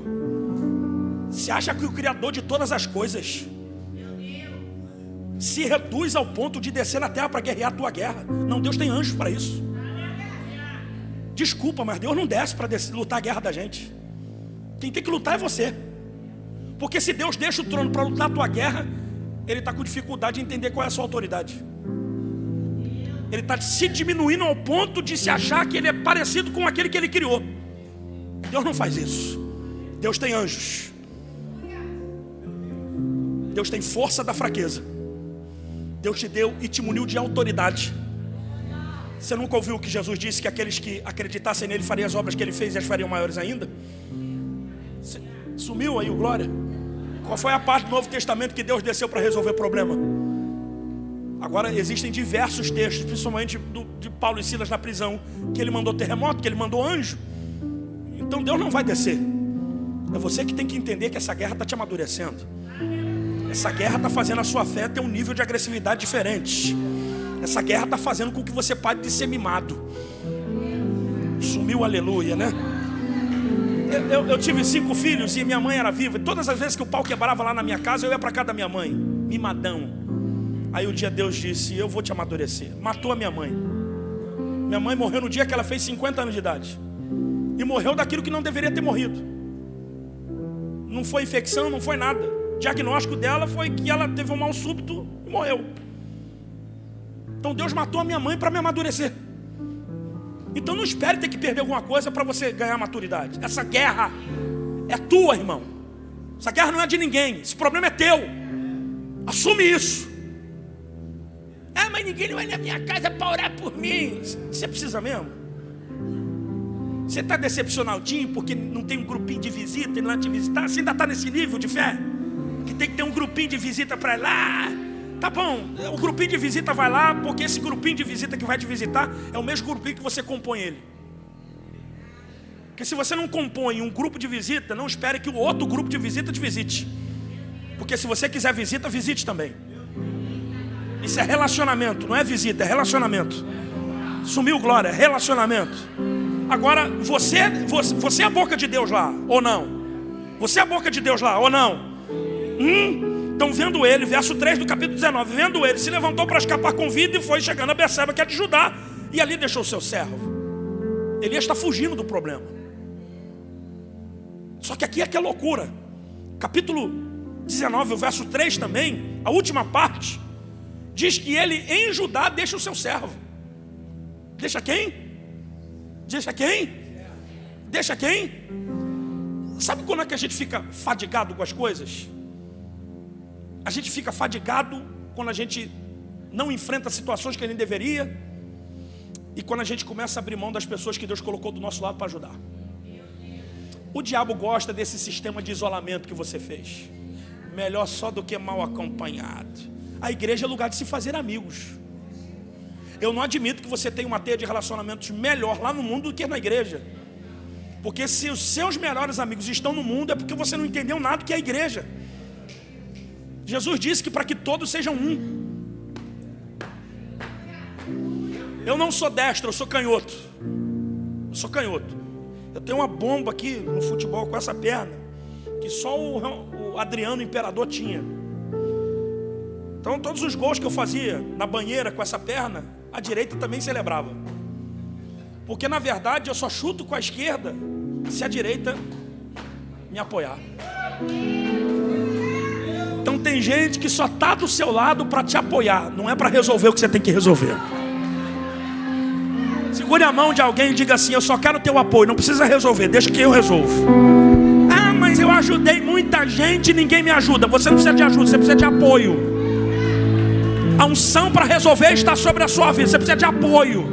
Você acha que o Criador de todas as coisas se reduz ao ponto de descer na terra para guerrear a tua guerra? Não, Deus tem anjos para isso. Desculpa, mas Deus não desce para lutar a guerra da gente. Quem tem que lutar é você. Porque se Deus deixa o trono para lutar a tua guerra, Ele está com dificuldade de entender qual é a sua autoridade. Ele está se diminuindo ao ponto de se achar que Ele é parecido com aquele que Ele criou. Deus não faz isso. Deus tem anjos. Deus tem força da fraqueza. Deus te deu e te muniu de autoridade. Você nunca ouviu que Jesus disse que aqueles que acreditassem nele fariam as obras que ele fez e as fariam maiores ainda? Sumiu aí o glória? Qual foi a parte do Novo Testamento que Deus desceu para resolver o problema? Agora existem diversos textos, principalmente de Paulo e Silas na prisão, que ele mandou terremoto, que ele mandou anjo. Então Deus não vai descer. É você que tem que entender que essa guerra está te amadurecendo. Essa guerra está fazendo a sua fé ter um nível de agressividade diferente. Essa guerra está fazendo com que você pare de ser mimado. Sumiu, aleluia, né? Eu tive 5 filhos e minha mãe era viva. E todas as vezes que o pau quebrava lá na minha casa, eu ia para casa da minha mãe, mimadão. Aí um dia Deus disse: eu vou te amadurecer. Matou a minha mãe. Minha mãe morreu no dia que ela fez 50 anos de idade. E morreu daquilo que não deveria ter morrido. Não foi infecção, não foi nada. O diagnóstico dela foi que ela teve um mal súbito e morreu. Então Deus matou a minha mãe para me amadurecer. Então não espere ter que perder alguma coisa para você ganhar maturidade. Essa guerra é tua, irmão. Essa guerra não é de ninguém. Esse problema é teu. Assume isso. Ah, mas ninguém vai na minha casa para orar por mim. Você precisa mesmo? Você está decepcionadinho porque não tem um grupinho de visita e lá te visitar? Você ainda está nesse nível de fé? Que tem que ter um grupinho de visita para ir lá. Tá bom, o grupinho de visita vai lá, porque esse grupinho de visita que vai te visitar é o mesmo grupinho que você compõe ele. Porque se você não compõe um grupo de visita, não espere que o outro grupo de visita te visite. Porque se você quiser visita, visite também. Isso é relacionamento, não é visita, é relacionamento. Sumiu, glória, relacionamento. Agora, você é a boca de Deus lá, ou não? Você é a boca de Deus lá, ou não? Então vendo ele, verso 3 do capítulo 19, vendo ele, se levantou para escapar com vida e foi chegando a Betseba, que é de Judá, e ali deixou o seu servo. Elias está fugindo do problema. Só que aqui é que é loucura. Capítulo 19, o verso 3 também, a última parte, diz que ele em Judá deixa o seu servo. Deixa quem? Deixa quem? Deixa quem? Sabe quando é que a gente fica fadigado com as coisas? A gente fica fadigado quando a gente não enfrenta situações que a gente deveria, e quando a gente começa a abrir mão das pessoas que Deus colocou do nosso lado para ajudar. O diabo gosta desse sistema de isolamento que você fez. Melhor só do que mal acompanhado. A igreja é lugar de se fazer amigos. Eu não admito que você tenha uma teia de relacionamentos melhor lá no mundo do que na igreja. Porque se os seus melhores amigos estão no mundo, é porque você não entendeu nada do que é a igreja. Jesus disse que para que todos sejam um. Eu não sou destro, eu sou canhoto. Eu sou canhoto. Eu tenho uma bomba aqui no futebol com essa perna, que só o Adriano Imperador tinha. Então todos os gols que eu fazia na banheira com essa perna, a direita também celebrava. Porque na verdade eu só chuto com a esquerda se a direita me apoiar. Então tem gente que só está do seu lado para te apoiar, não é para resolver o que você tem que resolver. Segure a mão de alguém e diga assim: eu só quero teu apoio, não precisa resolver, deixa que eu resolvo. Ah, mas Mas eu ajudei muita gente e ninguém me ajuda. Você não precisa de ajuda, você precisa de apoio. A unção para resolver está sobre a sua vida. Você precisa de apoio.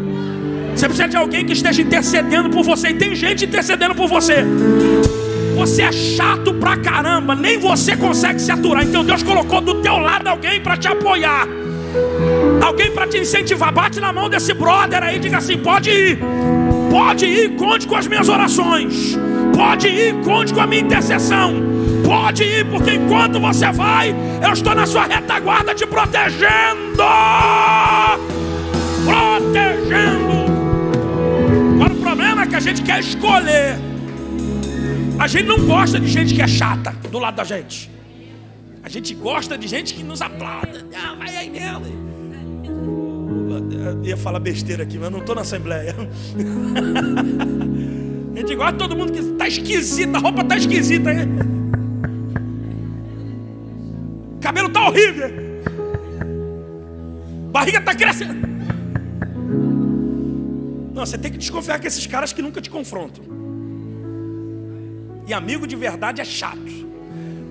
Você precisa de alguém que esteja intercedendo por você. E tem gente intercedendo por você. Você é chato pra caramba, nem você consegue se aturar. Então Deus colocou do teu lado alguém para te apoiar, alguém para te incentivar. Bate na mão desse brother aí e diga assim: pode ir, conte com as minhas orações, pode ir, conte com a minha intercessão, pode ir, porque enquanto você vai, eu estou na sua retaguarda te protegendo. Agora o problema é que a gente quer escolher. A gente não gosta de gente que é chata do lado da gente. A gente gosta de gente que nos aplaude. Ah, vai aí mesmo. Eu ia falar besteira aqui, mas eu não estou na assembleia. A gente gosta de todo mundo que está esquisito. A roupa está esquisita aí. Cabelo está horrível. Barriga está crescendo. Não, você tem que desconfiar que esses caras que nunca te confrontam. E amigo de verdade é chato.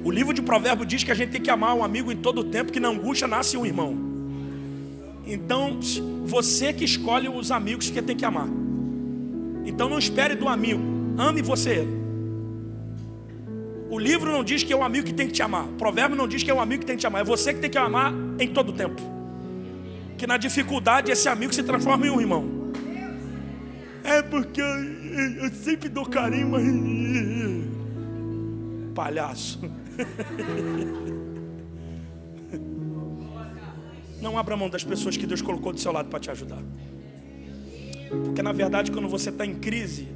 O livro de Provérbios diz que a gente tem que amar um amigo em todo o tempo, que na angústia nasce um irmão. Então, você que escolhe os amigos que tem que amar. Então não espere do amigo, ame você. O livro não diz que é o amigo que tem que te amar. O provérbio não diz que é o amigo que tem que te amar. É você que tem que amar em todo o tempo. Que na dificuldade esse amigo se transforma em um irmão. É porque eu sempre dou carinho, mas... Palhaço. Não abra mão das pessoas que Deus colocou do seu lado para te ajudar. Porque na verdade, quando você está em crise,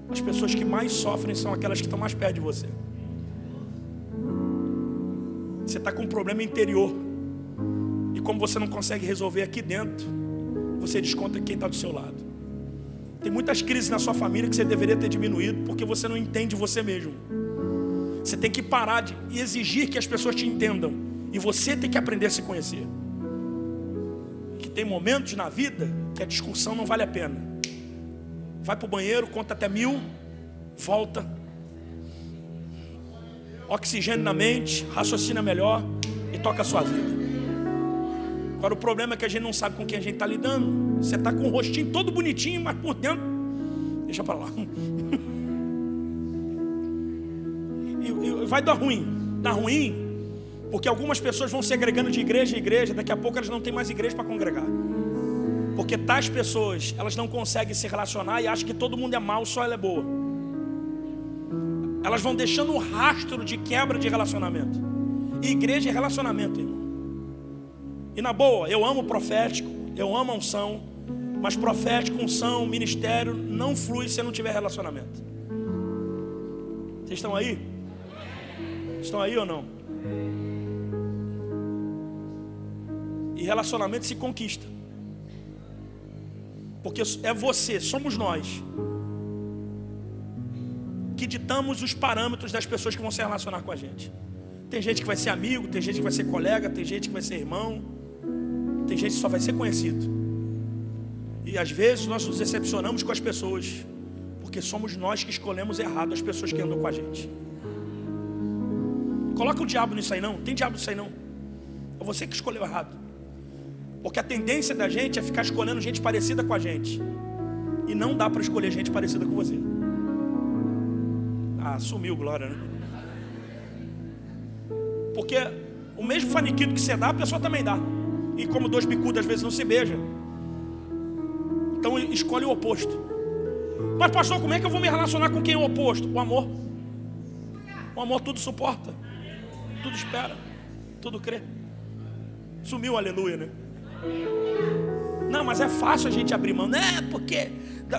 as pessoas que mais sofrem são aquelas que estão mais perto de você. Você está com um problema interior. E como você não consegue resolver aqui dentro, você desconta quem está do seu lado. Tem muitas crises na sua família que você deveria ter diminuído porque você não entende você mesmo. Você tem que parar de exigir que as pessoas te entendam. E você tem que aprender a se conhecer. Que tem momentos na vida que a discussão não vale a pena. Vai para o banheiro, conta até 1000, volta. Oxigênio na mente, raciocina melhor e toca a sua vida. Agora o problema é que a gente não sabe com quem a gente está lidando. Você está com o rostinho todo bonitinho, mas por dentro, deixa para lá. E vai dar ruim. Dá ruim, porque algumas pessoas vão se agregando de igreja em igreja. Daqui a pouco elas não têm mais igreja para congregar. Porque tais pessoas, elas não conseguem se relacionar e acham que todo mundo é mau, só ela é boa. Elas vão deixando um rastro de quebra de relacionamento. E igreja é relacionamento, irmão. E na boa, eu amo o profético, eu amo a unção, mas profético, unção, ministério não flui se não tiver relacionamento. Vocês estão aí? Estão aí ou não? E relacionamento se conquista. Porque é você, somos nós, que ditamos os parâmetros das pessoas que vão se relacionar com a gente. Tem gente que vai ser amigo, tem gente que vai ser colega, tem gente que vai ser irmão, tem gente que só vai ser conhecido. E às vezes nós nos decepcionamos com as pessoas, porque somos nós que escolhemos errado as pessoas que andam com a gente. Coloca o diabo nisso aí não, tem diabo nisso aí não. É você que escolheu errado. Porque a tendência da gente é ficar escolhendo gente parecida com a gente. E não dá para escolher gente parecida com você. Ah, sumiu, glória, né? Porque o mesmo faniquito que você dá, a pessoa também dá. E como dois bicudos às vezes não se beijam, então escolhe o oposto. Mas pastor, como é que eu vou me relacionar com quem é o oposto? O amor. O amor tudo suporta, tudo espera, tudo crê. Sumiu, aleluia, né? Não, mas é fácil a gente abrir mão, né? Porque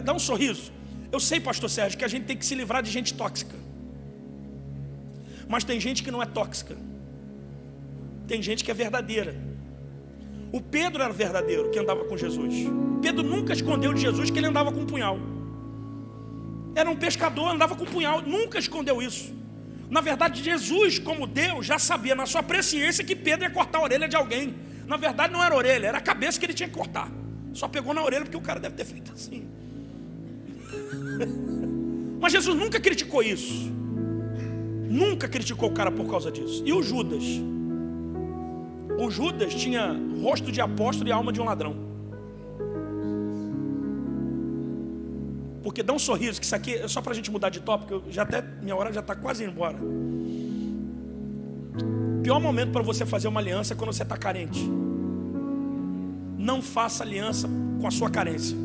dá um sorriso. Eu sei, pastor Sérgio, que a gente tem que se livrar de gente tóxica. Mas tem gente que não é tóxica. Tem gente que é verdadeira. O Pedro era verdadeiro, que andava com Jesus. Pedro nunca escondeu de Jesus que ele andava com um punhal. Era um pescador, andava com um punhal, nunca escondeu isso. Na verdade, Jesus, como Deus, já sabia na sua presciência que Pedro ia cortar a orelha de alguém. Na verdade não era a orelha, era a cabeça que ele tinha que cortar. Só pegou na orelha porque o cara deve ter feito assim. Mas Jesus nunca criticou isso. Nunca criticou o cara por causa disso. E o Judas? O Judas tinha rosto de apóstolo e alma de um ladrão. Porque dá um sorriso, que isso aqui é só para a gente mudar de tópico. Minha hora já está quase indo embora. O pior momento para você fazer uma aliança é quando você está carente. Não faça aliança com a sua carência.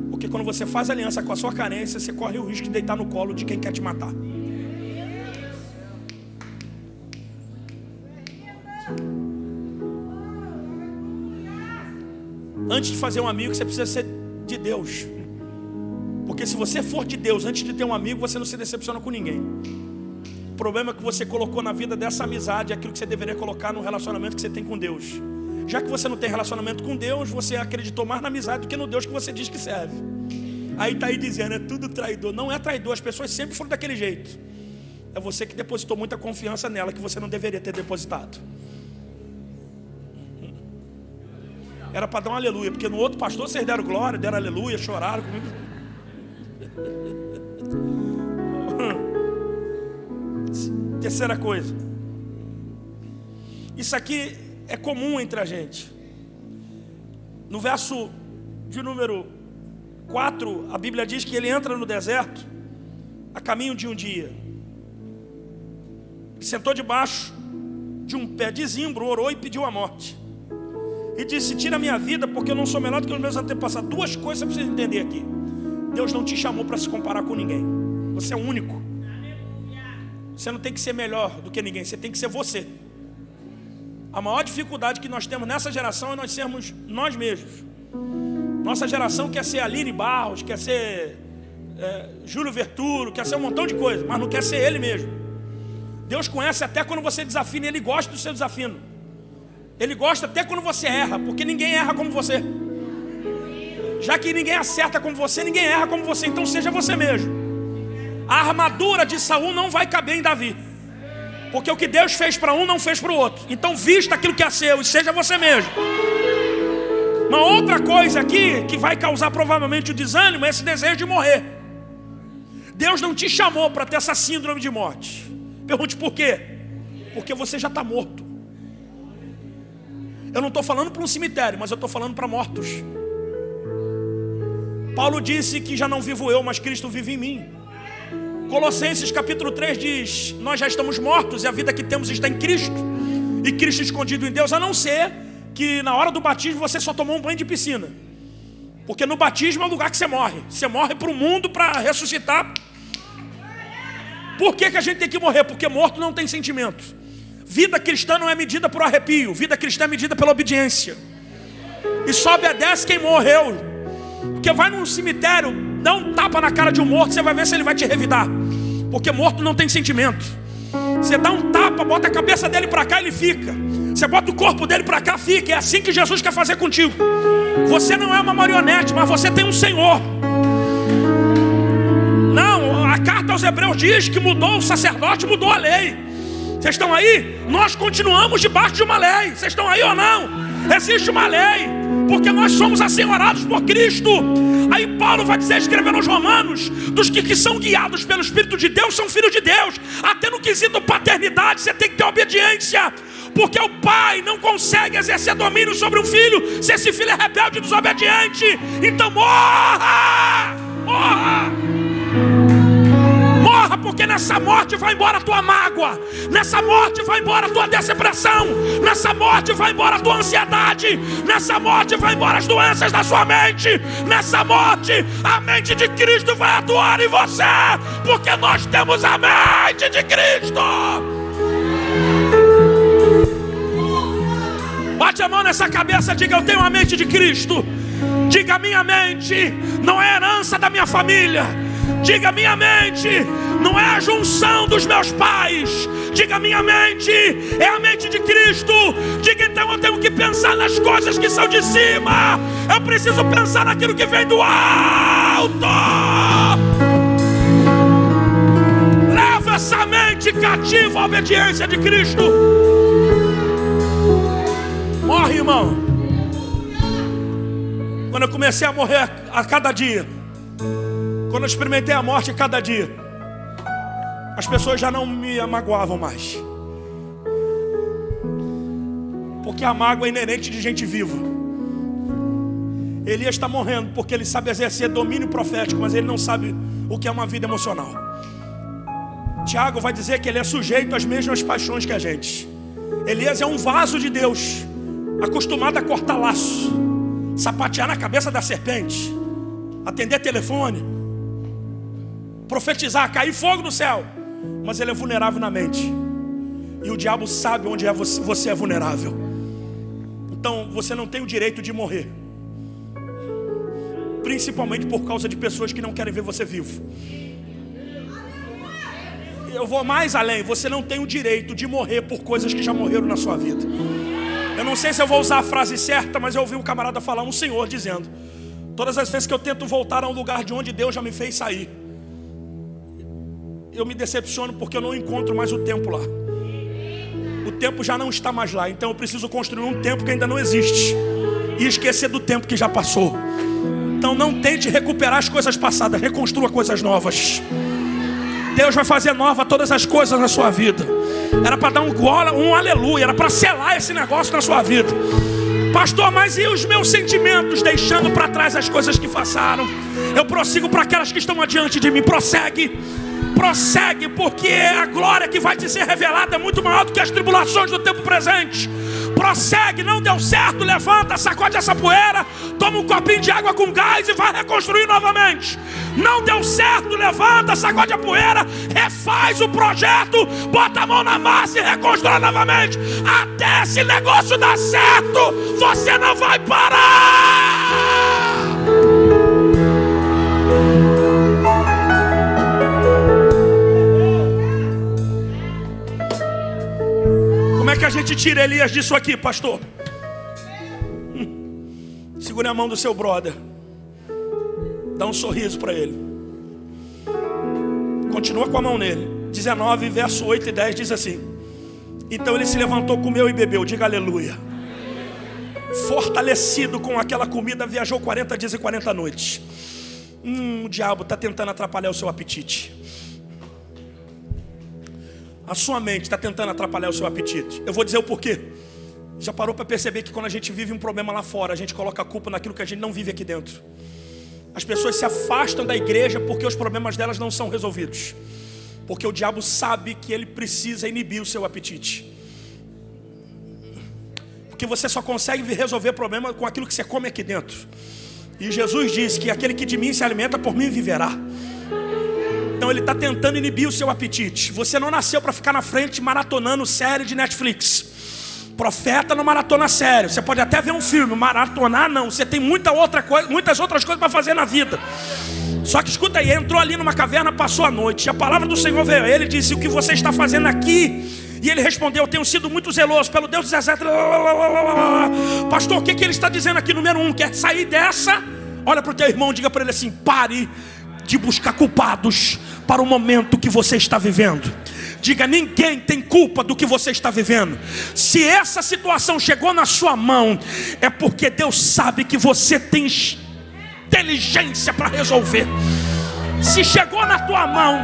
Porque quando você faz aliança com a sua carência, você corre o risco de deitar no colo de quem quer te matar. Antes de fazer um amigo, você precisa ser de Deus. Porque se você for de Deus antes de ter um amigo, você não se decepciona com ninguém. O problema é que você colocou na vida dessa amizade aquilo que você deveria colocar no relacionamento que você tem com Deus. Já que você não tem relacionamento com Deus, você acreditou mais na amizade do que no Deus que você diz que serve. Aí está aí dizendo, é tudo traidor. Não é traidor, as pessoas sempre foram daquele jeito. É você que depositou muita confiança nela que você não deveria ter depositado. Era para dar um aleluia, porque no outro pastor vocês deram glória, deram aleluia, choraram comigo. Terceira coisa, isso aqui é comum entre a gente. No verso de número 4, a Bíblia diz que ele entra no deserto a caminho de um dia. Ele sentou debaixo de um pé de zimbro, orou e pediu a morte. E disse, tira a minha vida, porque eu não sou melhor do que os meus antepassados. Duas coisas você precisa entender aqui. Deus não te chamou para se comparar com ninguém. Você é único. Você não tem que ser melhor do que ninguém, você tem que ser você. A maior dificuldade que nós temos nessa geração é nós sermos nós mesmos. Nossa geração quer ser Aline Barros, quer ser Júlio Verturo, quer ser um montão de coisas, mas não quer ser ele mesmo. Deus conhece até quando você desafina, Ele gosta do seu desafino. Ele gosta até quando você erra, porque ninguém erra como você. Já que ninguém acerta como você, ninguém erra como você, então seja você mesmo. A armadura de Saul não vai caber em Davi, porque o que Deus fez para um não fez para o outro. Então vista aquilo que é seu e seja você mesmo. Uma outra coisa aqui que vai causar provavelmente o desânimo é esse desejo de morrer. Deus não te chamou para ter essa síndrome de morte. Pergunte por quê? Porque você já está morto. Eu não estou falando para um cemitério, mas eu estou falando para mortos. Paulo disse que já não vivo eu, mas Cristo vive em mim. Colossenses capítulo 3 diz, nós já estamos mortos e a vida que temos está em Cristo. E Cristo escondido em Deus, a não ser que na hora do batismo você só tomou um banho de piscina. Porque no batismo é o lugar que você morre. Você morre para o mundo para ressuscitar. Por que a gente tem que morrer? Porque morto não tem sentimento. Vida cristã não é medida por arrepio. Vida cristã é medida pela obediência. E só obedece quem morreu. Porque vai num cemitério, dá um tapa na cara de um morto, você vai ver se ele vai te revidar. Porque morto não tem sentimento. Você dá um tapa, bota a cabeça dele para cá, ele fica. Você bota o corpo dele para cá, fica. É assim que Jesus quer fazer contigo. Você não é uma marionete, mas você tem um Senhor. Não, a carta aos Hebreus diz que mudou o sacerdote, mudou a lei. Vocês estão aí? Nós continuamos debaixo de uma lei. Vocês estão aí ou não? Existe uma lei, porque nós somos assenhorados por Cristo. Aí Paulo vai dizer, escrevendo aos Romanos, dos que são guiados pelo Espírito de Deus, são filhos de Deus. Até no quesito paternidade, você tem que ter obediência. Porque o pai não consegue exercer domínio sobre um filho se esse filho é rebelde e desobediente. Então morra! Morra! Morra, porque nessa morte vai embora a tua mágoa. Nessa morte vai embora a tua depressão. Nessa morte vai embora a tua ansiedade. Nessa morte vai embora as doenças da sua mente. Nessa morte a mente de Cristo vai atuar em você, porque nós temos a mente de Cristo. Bate a mão nessa cabeça, diga, eu tenho a mente de Cristo. Diga, minha mente não é herança da minha família. Diga, minha mente não é a junção dos meus pais. Diga, minha mente é a mente de Cristo. Diga, então eu tenho que pensar nas coisas que são de cima. Eu preciso pensar naquilo que vem do alto. Leva essa mente cativa à obediência de Cristo. Morre, irmão. Quando eu comecei a morrer a cada dia, quando eu experimentei a morte a cada dia, as pessoas já não me magoavam mais. Porque a mágoa é inerente de gente viva. Elias está morrendo porque ele sabe exercer domínio profético, mas ele não sabe o que é uma vida emocional. Tiago vai dizer que ele é sujeito às mesmas paixões que a gente. Elias é um vaso de Deus, acostumado a cortar laço, sapatear na cabeça da serpente, atender telefone, profetizar, cair fogo do céu. Mas ele é vulnerável na mente. E o diabo sabe onde você é vulnerável. Então você não tem o direito de morrer, principalmente por causa de pessoas que não querem ver você vivo. Eu vou mais além. Você não tem o direito de morrer por coisas que já morreram na sua vida. Eu não sei se eu vou usar a frase certa, mas eu ouvi um camarada falar, um senhor dizendo: todas as vezes que eu tento voltar a um lugar de onde Deus já me fez sair, eu me decepciono porque eu não encontro mais o tempo lá. O tempo já não está mais lá. Então eu preciso construir um tempo que ainda não existe e esquecer do tempo que já passou. Então não tente recuperar as coisas passadas, reconstrua coisas novas. Deus vai fazer nova todas as coisas na sua vida. Era para dar um aleluia, era para selar esse negócio na sua vida. Pastor, mas e os meus sentimentos? Deixando para trás as coisas que passaram, eu prossigo para aquelas que estão adiante de mim. Prossegue, porque a glória que vai te ser revelada é muito maior do que as tribulações do tempo presente. Prossegue, não deu certo, levanta, sacode essa poeira, toma um copinho de água com gás e vai reconstruir novamente. Não deu certo, levanta, sacode a poeira, refaz o projeto, bota a mão na massa e reconstrói novamente. Até esse negócio dar certo, você não vai parar. Como é que a gente tira Elias disso aqui, pastor? Segure a mão do seu brother, dá um sorriso para ele, continua com a mão nele. 19, verso 8 e 10 diz assim: então ele se levantou, comeu e bebeu. Diga aleluia. Fortalecido com aquela comida, viajou 40 dias e 40 noites. O diabo está tentando atrapalhar o seu apetite. A sua mente está tentando atrapalhar o seu apetite. Eu vou dizer o porquê. Já parou para perceber que quando a gente vive um problema lá fora, a gente coloca a culpa naquilo que a gente não vive aqui dentro? As pessoas se afastam da igreja porque os problemas delas não são resolvidos, porque o diabo sabe que ele precisa inibir o seu apetite. Porque você só consegue resolver problema com aquilo que você come aqui dentro. E Jesus disse que aquele que de mim se alimenta, por mim viverá. Então ele está tentando inibir o seu apetite. Você não nasceu para ficar na frente maratonando série de Netflix. Profeta não maratona sério. Você pode até ver um filme, maratonar não. Você tem muitas outras coisas para fazer na vida. Só que escuta aí, entrou ali numa caverna, passou a noite, e a palavra do Senhor veio a ele e disse: o que você está fazendo aqui? E ele respondeu: eu tenho sido muito zeloso pelo Deus dos exércitos. Pastor, o que ele está dizendo aqui? Número 1, quer sair dessa? Olha para o teu irmão, diga para ele assim: pare de buscar culpados para o momento que você está vivendo. Diga: ninguém tem culpa do que você está vivendo. Se essa situação chegou na sua mão, é porque Deus sabe que você tem inteligência para resolver. Se chegou na tua mão,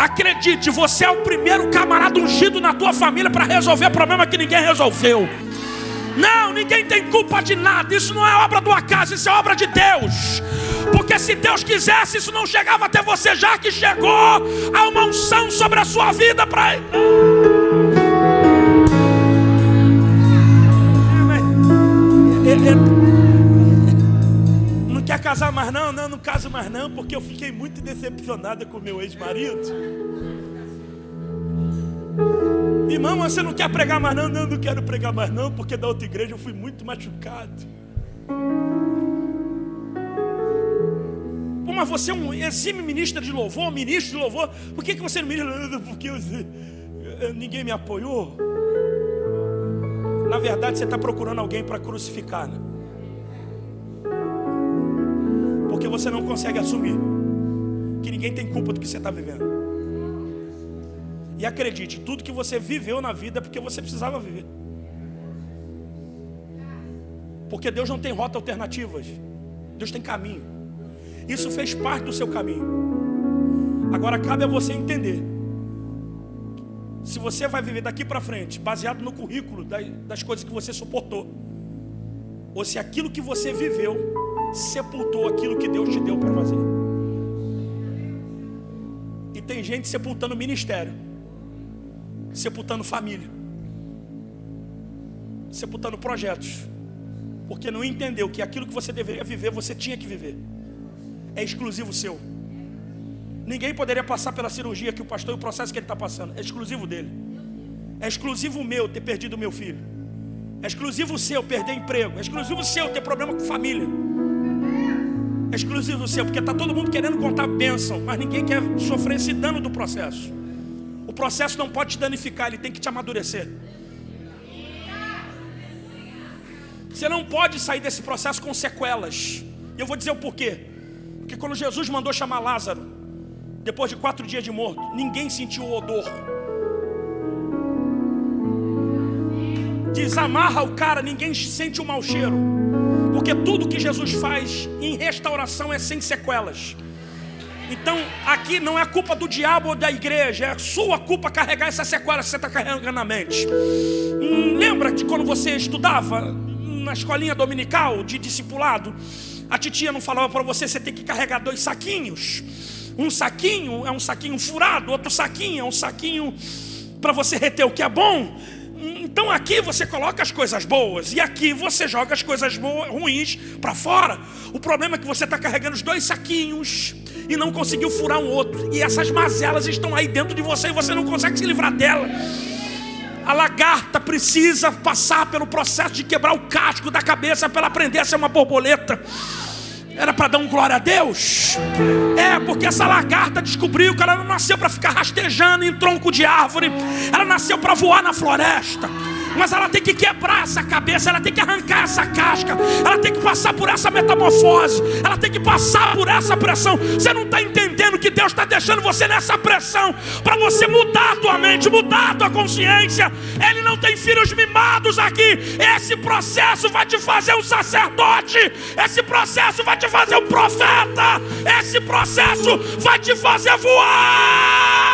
acredite, você é o primeiro camarada ungido na tua família para resolver problema que ninguém resolveu. Não, ninguém tem culpa de nada. Isso não é obra do acaso, isso é obra de Deus. Porque se Deus quisesse, isso não chegava até você. Já que chegou, há uma unção sobre a sua vida para... Não quer casar mais não? Não caso mais não, porque eu fiquei muito decepcionada com meu ex-marido. Irmão, você não quer pregar mais não? Não quero pregar mais não, porque da outra igreja eu fui muito machucado. Pô, mas você é um exímio ministro de louvor, por que você não ministra? Porque ninguém me apoiou. Na verdade você está procurando alguém para crucificar, né? Porque você não consegue assumir que ninguém tem culpa do que você está vivendo. E acredite, tudo que você viveu na vida é porque você precisava viver. Porque Deus não tem rota alternativas. Deus tem caminho. Isso fez parte do seu caminho. Agora cabe a você entender se você vai viver daqui para frente baseado no currículo das coisas que você suportou, ou se aquilo que você viveu sepultou aquilo que Deus te deu para fazer. E tem gente sepultando ministério, sepultando família, sepultando projetos, porque não entendeu que aquilo que você deveria viver, você tinha que viver. É exclusivo seu. Ninguém poderia passar pela cirurgia que o pastor e o processo que ele está passando. É exclusivo dele. É exclusivo meu ter perdido o meu filho. É exclusivo seu perder emprego. É exclusivo seu ter problema com família. É exclusivo seu, porque está todo mundo querendo contar bênção, mas ninguém quer sofrer esse dano do processo. O processo não pode te danificar, ele tem que te amadurecer. Você não pode sair desse processo com sequelas. E eu vou dizer o porquê. Porque quando Jesus mandou chamar Lázaro, depois de 4 dias de morto, ninguém sentiu o odor. Desamarra o cara, ninguém sente o mau cheiro. Porque tudo que Jesus faz em restauração é sem sequelas. Então aqui não é culpa do diabo ou da igreja, é sua culpa carregar essa sequela que você está carregando na mente. Lembra de quando você estudava na escolinha dominical de discipulado? A titia não falava para você, você tem que carregar 2 saquinhos. Um saquinho é um saquinho furado, outro saquinho é um saquinho para você reter o que é bom. Então aqui você coloca as coisas boas e aqui você joga as coisas ruins para fora. O problema é que você está carregando os 2 saquinhos e não conseguiu furar um outro. E essas mazelas estão aí dentro de você e você não consegue se livrar dela. A lagarta precisa passar pelo processo de quebrar o casco da cabeça para ela aprender a ser uma borboleta. Era para dar um glória a Deus? Porque essa lagarta descobriu que ela não nasceu para ficar rastejando em tronco de árvore. Ela nasceu para voar na floresta. Mas ela tem que quebrar essa cabeça, ela tem que arrancar essa casca, ela tem que passar por essa metamorfose, ela tem que passar por essa pressão. Você não está entendendo que Deus está deixando você nessa pressão para você mudar a tua mente, mudar a tua consciência. Ele não tem filhos mimados aqui. Esse processo vai te fazer um sacerdote, esse processo vai te fazer um profeta, esse processo vai te fazer voar.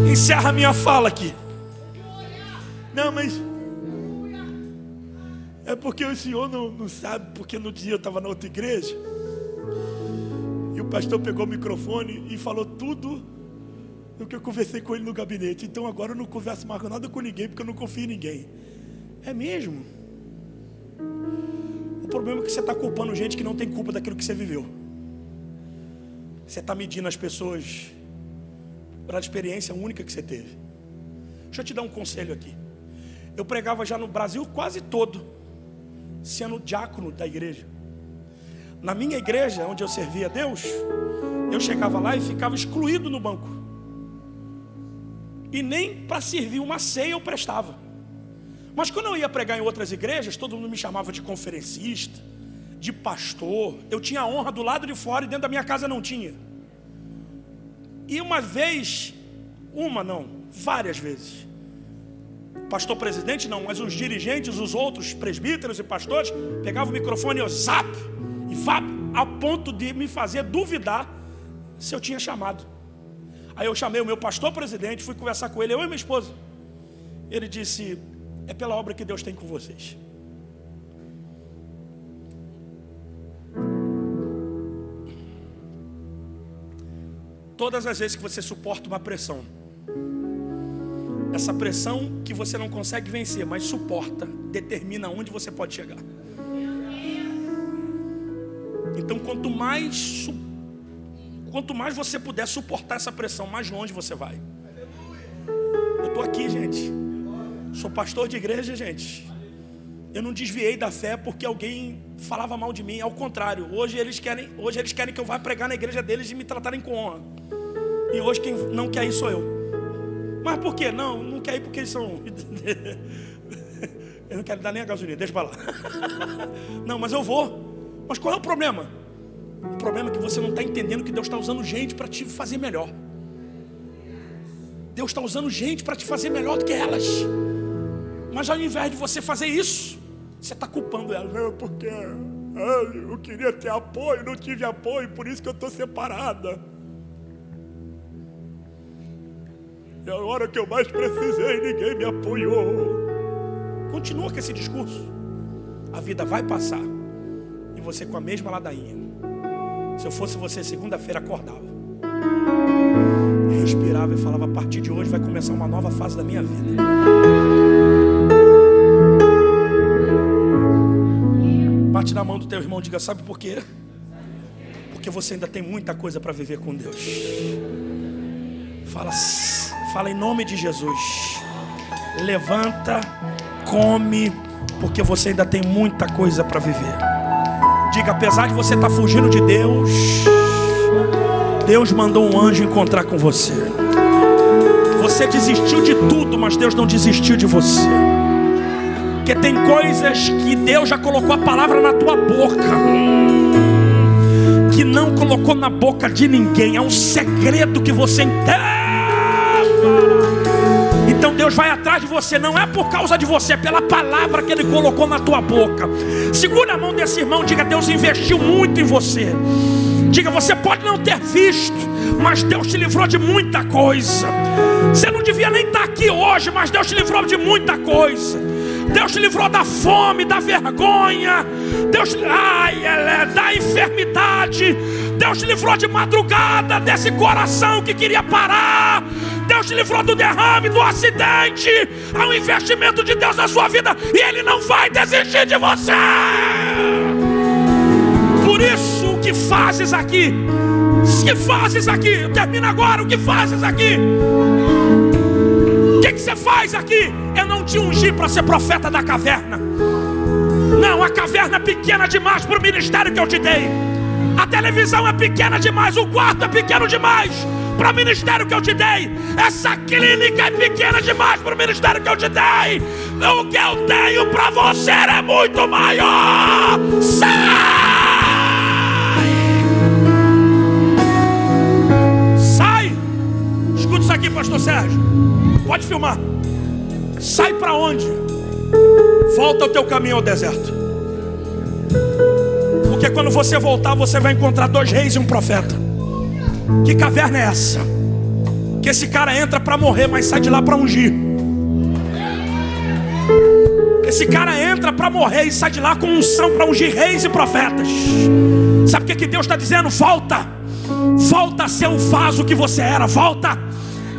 Encerra a minha fala aqui. Não, mas é porque o senhor não sabe, porque no dia eu estava na outra igreja e o pastor pegou o microfone e falou tudo o que eu conversei com ele no gabinete. Então agora eu não converso mais nada com ninguém, porque eu não confio em ninguém. É mesmo? O problema é que você está culpando gente que não tem culpa daquilo que você viveu. Você está medindo as pessoas para a experiência única que você teve. Deixa eu te dar um conselho aqui. Eu pregava já no Brasil quase todo, sendo diácono da igreja. Na minha igreja, onde eu servia a Deus, eu chegava lá e ficava excluído no banco. E nem para servir uma ceia eu prestava. Mas quando eu ia pregar em outras igrejas, todo mundo me chamava de conferencista, de pastor. Eu tinha a honra do lado de fora e dentro da minha casa não tinha. E uma vez, várias vezes, pastor presidente não, mas os dirigentes, os outros presbíteros e pastores, pegavam o microfone e zap, a ponto de me fazer duvidar se eu tinha chamado. Aí eu chamei o meu pastor presidente, fui conversar com ele, eu e minha esposa. Ele disse: é pela obra que Deus tem com vocês. Todas as vezes que você suporta uma pressão, essa pressão que você não consegue vencer, mas suporta, determina onde você pode chegar. Então quanto mais você puder suportar essa pressão, mais longe você vai. Eu estou aqui, gente. Sou pastor de igreja, gente. Eu não desviei da fé porque alguém falava mal de mim. Ao contrário, hoje eles querem que eu vá pregar na igreja deles e me tratarem com honra. E hoje quem não quer ir sou eu. Mas por quê? Não quer ir porque eles são... Eu não quero dar nem a gasolina, deixa pra lá. Não, mas eu vou. Mas qual é o problema? O problema é que você não está entendendo que Deus está usando gente para te fazer melhor. Deus está usando gente para te fazer melhor do que elas. Mas ao invés de você fazer isso, você está culpando elas. Porque Eu queria ter apoio, não tive apoio, por isso que eu estou separada. E a hora que eu mais precisei, ninguém me apoiou. Continua com esse discurso. A vida vai passar. E você com a mesma ladainha. Se eu fosse você, segunda-feira acordava, respirava e falava: a partir de hoje vai começar uma nova fase da minha vida. Bate na mão do teu irmão e diga: sabe por quê? Porque você ainda tem muita coisa para viver com Deus. Fala em nome de Jesus. Levanta, come, porque você ainda tem muita coisa para viver. Diga: apesar de você estar fugindo de Deus, Deus mandou um anjo encontrar com você. Você desistiu de tudo, mas Deus não desistiu de você. Porque tem coisas que Deus já colocou a palavra na tua boca, que não colocou na boca de ninguém. É um segredo que você entende. Então Deus vai atrás de você, não é por causa de você, é pela palavra que Ele colocou na tua boca. Segura a mão desse irmão, diga: Deus investiu muito em você. Diga: você pode não ter visto, mas Deus te livrou de muita coisa. Você não devia nem estar aqui hoje, mas Deus te livrou de muita coisa. Deus te livrou da fome, da vergonha, da enfermidade. Deus te livrou de madrugada, desse coração que queria parar. Deus te livrou do derrame, do acidente. Há um investimento de Deus na sua vida e Ele não vai desistir de você. Por isso, o que fazes aqui? O que fazes aqui? Termina agora. O que fazes aqui? O que você faz aqui? Eu não te ungi para ser profeta da caverna. Não, a caverna é pequena demais para o ministério que eu te dei. A televisão é pequena demais, o quarto é pequeno demais para o ministério que eu te dei. Essa clínica é pequena demais para o ministério que eu te dei. O que eu tenho para você é muito maior. Sai! Sai! Escuta isso aqui, pastor Sérgio. Pode filmar. Sai para onde? Volta o teu caminho ao deserto. Porque quando você voltar, você vai encontrar 2 reis e um profeta. Que caverna é essa? Que esse cara entra para morrer, mas sai de lá para ungir. Esse cara entra para morrer e sai de lá com unção para ungir reis e profetas. Sabe o que Deus está dizendo? Volta. Volta a ser o vaso que você era. Volta.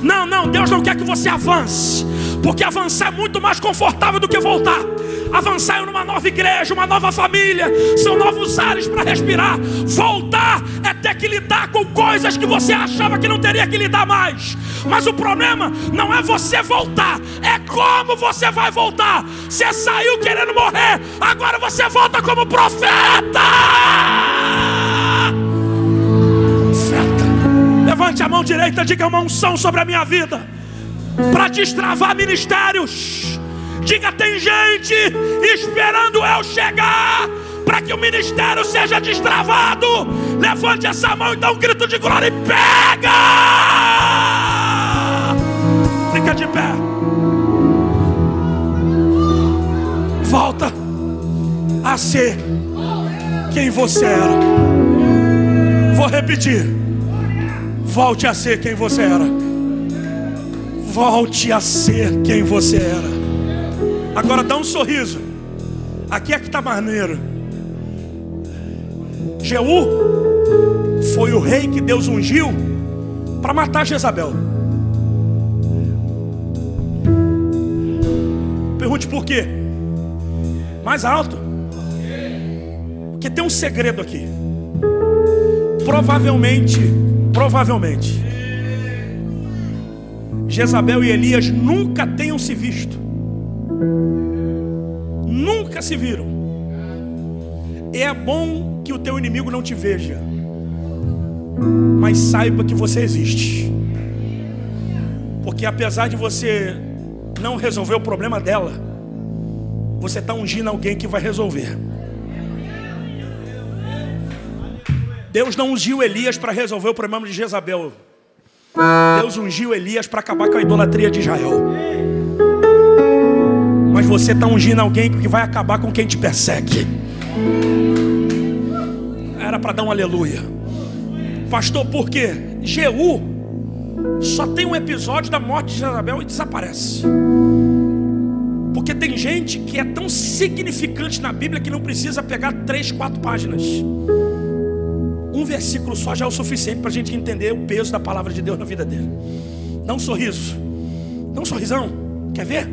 Não, Deus não quer que você avance, porque avançar é muito mais confortável do que voltar. Avançar é numa nova igreja, uma nova família, são novos ares para respirar. Voltar é ter que lidar com coisas que você achava que não teria que lidar mais. Mas o problema não é você voltar, é como você vai voltar. Você saiu querendo morrer, agora você volta como profeta. Levante a mão direita e diga: uma unção sobre a minha vida para destravar ministérios. Diga: tem gente esperando eu chegar para que o ministério seja destravado. Levante essa mão e dá um grito de glória e pega. Fica de pé. Volta a ser quem você era. Vou repetir. Volte a ser quem você era. Volte a ser quem você era. Agora dá um sorriso. Aqui é que está maneiro. Jeú foi o rei que Deus ungiu para matar Jezabel. Pergunte por quê? Mais alto. Porque tem um segredo aqui. Provavelmente Jezabel e Elias nunca tenham se visto. Nunca se viram. E é bom que o teu inimigo não te veja, mas saiba que você existe. Porque apesar de você não resolver o problema dela, você está ungindo alguém que vai resolver. Deus não ungiu Elias para resolver o problema de Jezabel. Deus ungiu Elias para acabar com a idolatria de Israel. Mas você está ungindo alguém que vai acabar com quem te persegue. para dar um aleluia. Pastor, por quê? Jeú só tem um episódio da morte de Jezabel e desaparece. Porque tem gente que é tão significante na Bíblia que não precisa pegar 3, 4 páginas. Um versículo só já é o suficiente para a gente entender o peso da palavra de Deus na vida dele. Dá um sorriso. Dá um sorrisão. Quer ver?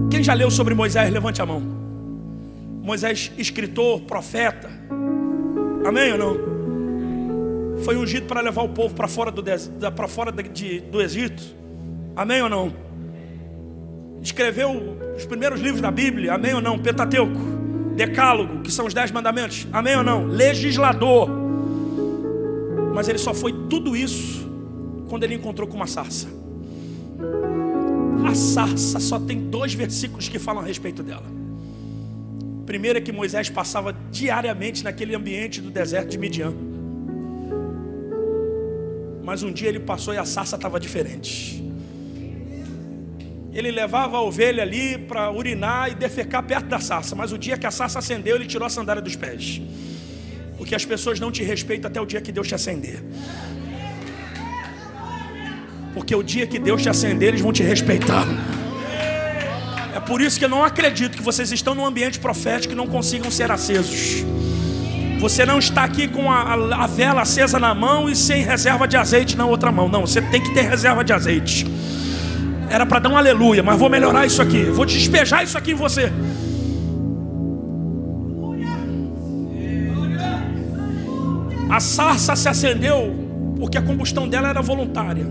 Quem já leu sobre Moisés, levante a mão. Moisés, escritor, profeta. Amém ou não? Foi ungido para levar o povo para fora do Egito. Amém ou não? Escreveu os primeiros livros da Bíblia. Amém ou não? Pentateuco, Decálogo, que são os 10 mandamentos. Amém ou não? Legislador. Mas ele só foi tudo isso quando ele encontrou com uma sarça. A sarça só tem 2 versículos que falam a respeito dela. Primeiro é que Moisés passava diariamente naquele ambiente do deserto de Midian. Mas um dia ele passou e a sarça estava diferente. Ele levava a ovelha ali para urinar e defecar perto da sarça. Mas o dia que a sarça acendeu, ele tirou a sandália dos pés. Porque as pessoas não te respeitam até o dia que Deus te acender. Porque o dia que Deus te acender, eles vão te respeitar. É por isso que eu não acredito que vocês estão num ambiente profético e não consigam ser acesos. Você não está aqui com a vela acesa na mão e sem reserva de azeite na outra mão. Não, você tem que ter reserva de azeite. Era para dar um aleluia, mas vou melhorar isso aqui. Vou despejar isso aqui em você. A sarça se acendeu porque a combustão dela era voluntária.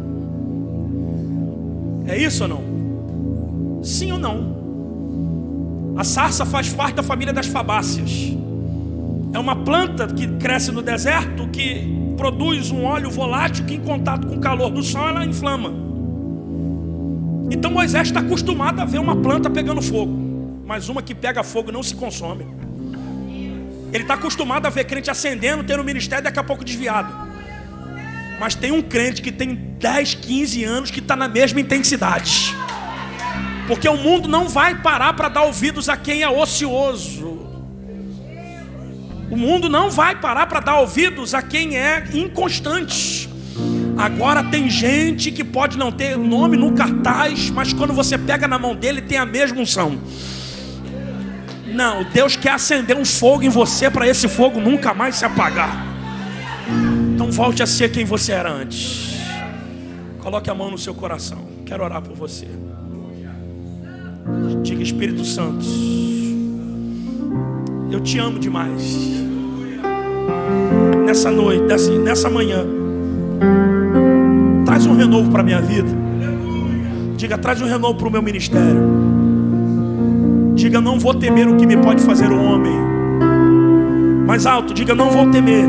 É isso ou não? Sim ou não? A sarça faz parte da família das fabáceas. É uma planta que cresce no deserto, que produz um óleo volátil que em contato com o calor do sol ela inflama. Então Moisés está acostumado a ver uma planta pegando fogo, mas uma que pega fogo não se consome. Ele está acostumado a ver crente acendendo, tendo um ministério daqui a pouco desviado. Mas tem um crente que tem 10, 15 anos que está na mesma intensidade. Porque o mundo não vai parar para dar ouvidos a quem é ocioso. O mundo não vai parar para dar ouvidos a quem é inconstante. Agora tem gente que pode não ter nome no cartaz, mas quando você pega na mão dele tem a mesma unção. Não, Deus quer acender um fogo em você para esse fogo nunca mais se apagar. Então volte a ser quem você era antes. Coloque a mão no seu coração. Quero orar por você. Diga: Espírito Santo, eu te amo demais. Nessa noite, nessa manhã, traz um renovo para a minha vida. Diga: traz um renovo para o meu ministério. Diga: não vou temer o que me pode fazer o homem. Mais alto, diga: não vou temer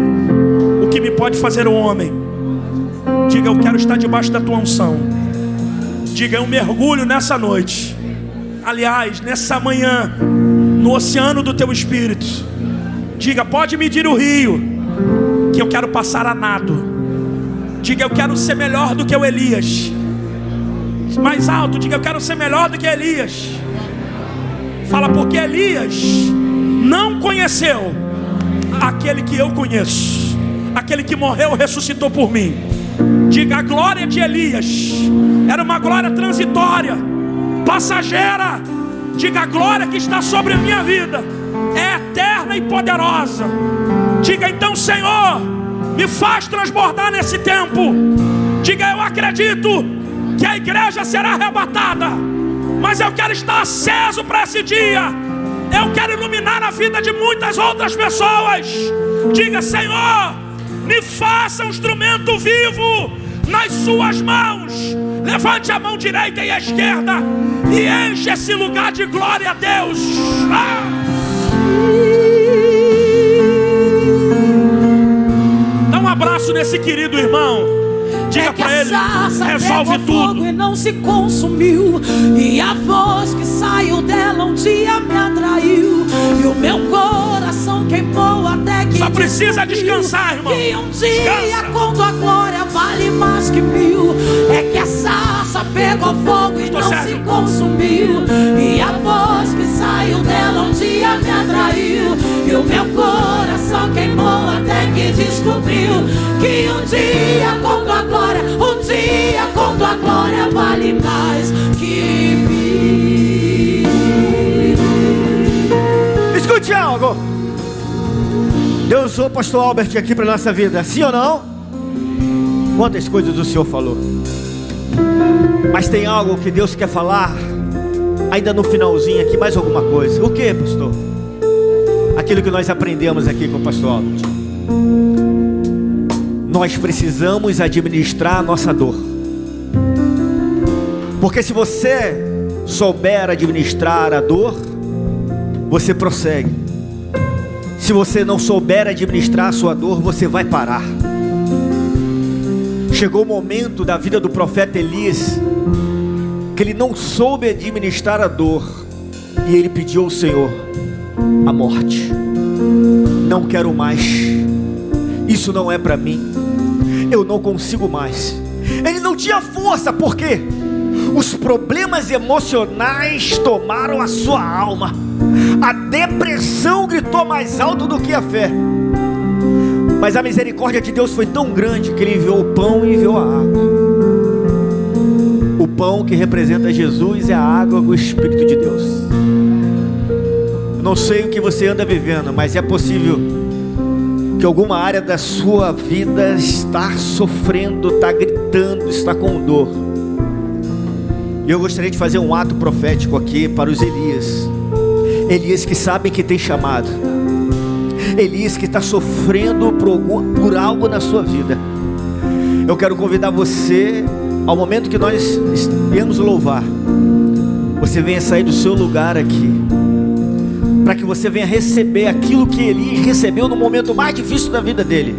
o que me pode fazer o homem. Diga: eu quero estar debaixo da tua unção. Diga: eu mergulho nessa noite. Aliás, nessa manhã, no oceano do teu espírito. Diga: pode medir o rio, que eu quero passar a nado. Diga: eu quero ser melhor do que o Elias. Mais alto, diga: eu quero ser melhor do que Elias. Fala: porque Elias não conheceu aquele que eu conheço, aquele que morreu e ressuscitou por mim. Diga: a glória de Elias era uma glória transitória, passageira. Diga: a glória que está sobre a minha vida é eterna e poderosa. Diga: então, Senhor, me faz transbordar nesse tempo. Diga: eu acredito que a igreja será arrebatada, mas eu quero estar aceso para esse dia. Eu quero iluminar a vida de muitas outras pessoas. Diga: Senhor, me faça um instrumento vivo nas suas mãos. Levante a mão direita e a esquerda e enche esse lugar de glória a Deus. Dá um abraço nesse querido irmão. Diga para ele: resolve tudo. E não se consumiu, e a voz que saiu dela um dia me atraiu, e o meu coração queimou até que só precisa descansar, irmão. E um dia, quando a glória vale mais que 1000, é que a sarça pegou fogo e não se consumiu, e a voz que saiu dela um dia me atraiu, e o meu coração descobriu que um dia com tua glória, um dia com tua glória vale mais que mil. Escute algo. Deus usou o pastor Albert aqui para nossa vida, sim ou não? Quantas coisas o Senhor falou. Mas tem algo que Deus quer falar ainda no finalzinho aqui, mais alguma coisa. O que, pastor? Aquilo que nós aprendemos aqui com o pastor Albert. Nós precisamos administrar a nossa dor. Porque se você souber administrar a dor, você prossegue. Se você não souber administrar a sua dor, você vai parar. Chegou o momento da vida do profeta Elias que ele não soube administrar a dor, e ele pediu ao Senhor a morte. Não quero mais, isso não é para mim, eu não consigo mais. Ele não tinha força, porque os problemas emocionais tomaram a sua alma. A depressão gritou mais alto do que a fé. Mas a misericórdia de Deus foi tão grande que Ele enviou o pão e enviou a água. O pão que representa Jesus é a água do Espírito de Deus. Eu não sei o que você anda vivendo, mas é possível que alguma área da sua vida está sofrendo, está gritando, está com dor. E eu gostaria de fazer um ato profético aqui para os Elias. Elias que sabem que tem chamado. Elias que está sofrendo por algo na sua vida. Eu quero convidar você, ao momento que nós viemos louvar, você venha sair do seu lugar aqui, para que você venha receber aquilo que Elias recebeu no momento mais difícil da vida dele: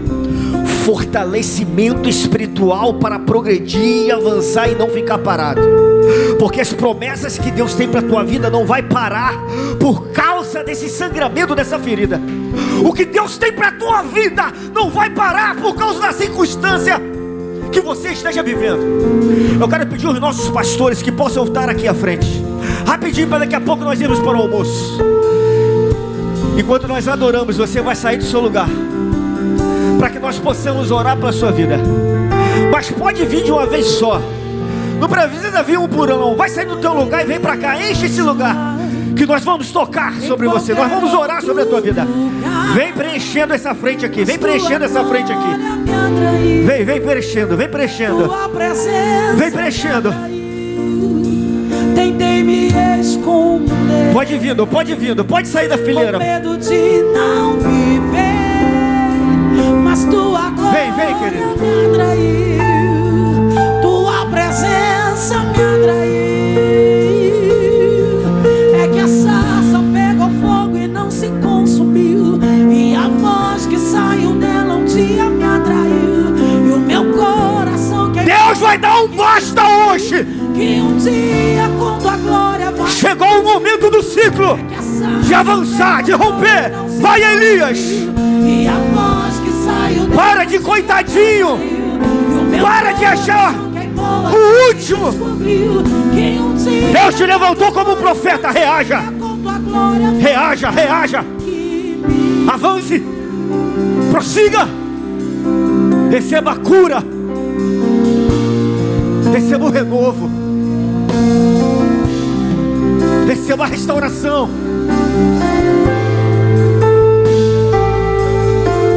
fortalecimento espiritual para progredir e avançar e não ficar parado. Porque as promessas que Deus tem para a tua vida não vai parar por causa desse sangramento, dessa ferida. O que Deus tem para a tua vida não vai parar por causa da circunstância que você esteja vivendo. Eu quero pedir aos nossos pastores que possam estar aqui à frente, rapidinho, para daqui a pouco nós irmos para o almoço. Enquanto nós adoramos, você vai sair do seu lugar, para que nós possamos orar pela sua vida. Mas pode vir de uma vez só, não precisa vir um por um, não. Vai sair do teu lugar e vem para cá, enche esse lugar, que nós vamos tocar sobre você, nós vamos orar sobre a tua vida. Vem preenchendo essa frente aqui, vem preenchendo essa frente aqui. Vem preenchendo, vem preenchendo, vem preenchendo. Tentei me esconder, pode vindo, pode sair da fileira. com medo de não viver, mas tua glória vem, querido, me atraiu, tua presença me atraiu. É que a sarça pegou fogo e não se consumiu, e a voz que saiu dela um dia me atraiu, e o meu coração queimou. Deus vai dar um basta hoje. Que um dia com tua glória vai. Chegou o momento do ciclo de avançar, de romper. Vai, Elias. E a voz que saiu dela, para de coitadinho, para de achar o último. Deus te levantou como profeta. Reaja, reaja, avance, prossiga, receba a cura, receba o renovo, receba a restauração.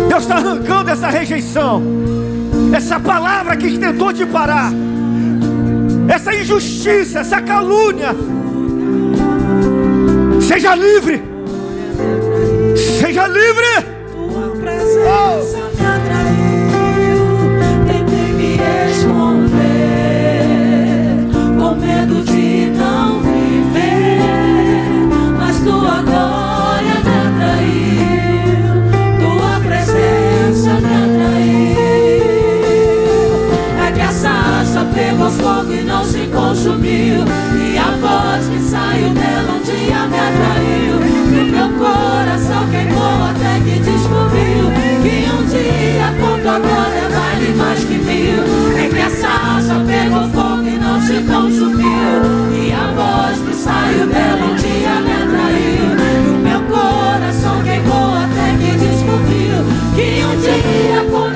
Deus está arrancando essa rejeição, essa palavra que tentou te parar, essa injustiça, essa calúnia. Seja livre, seja livre. Tua presença me atraiu, tentei me esconder, com medo de não viver, mas tua glória me atraiu, tua presença me atraiu. É que a sarça pegou fogo e não se consumiu, e a voz que saiu dela um dia me atraiu, e o meu coração queimou até que descobriu que um dia com tua glória vale mais que mil. É que a sarça pegou fogo e não se consumiu, e a voz que saiu dela um dia me atraiu, e o meu coração queimou até que descobriu que um dia com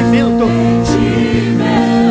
conhecimento. Em ti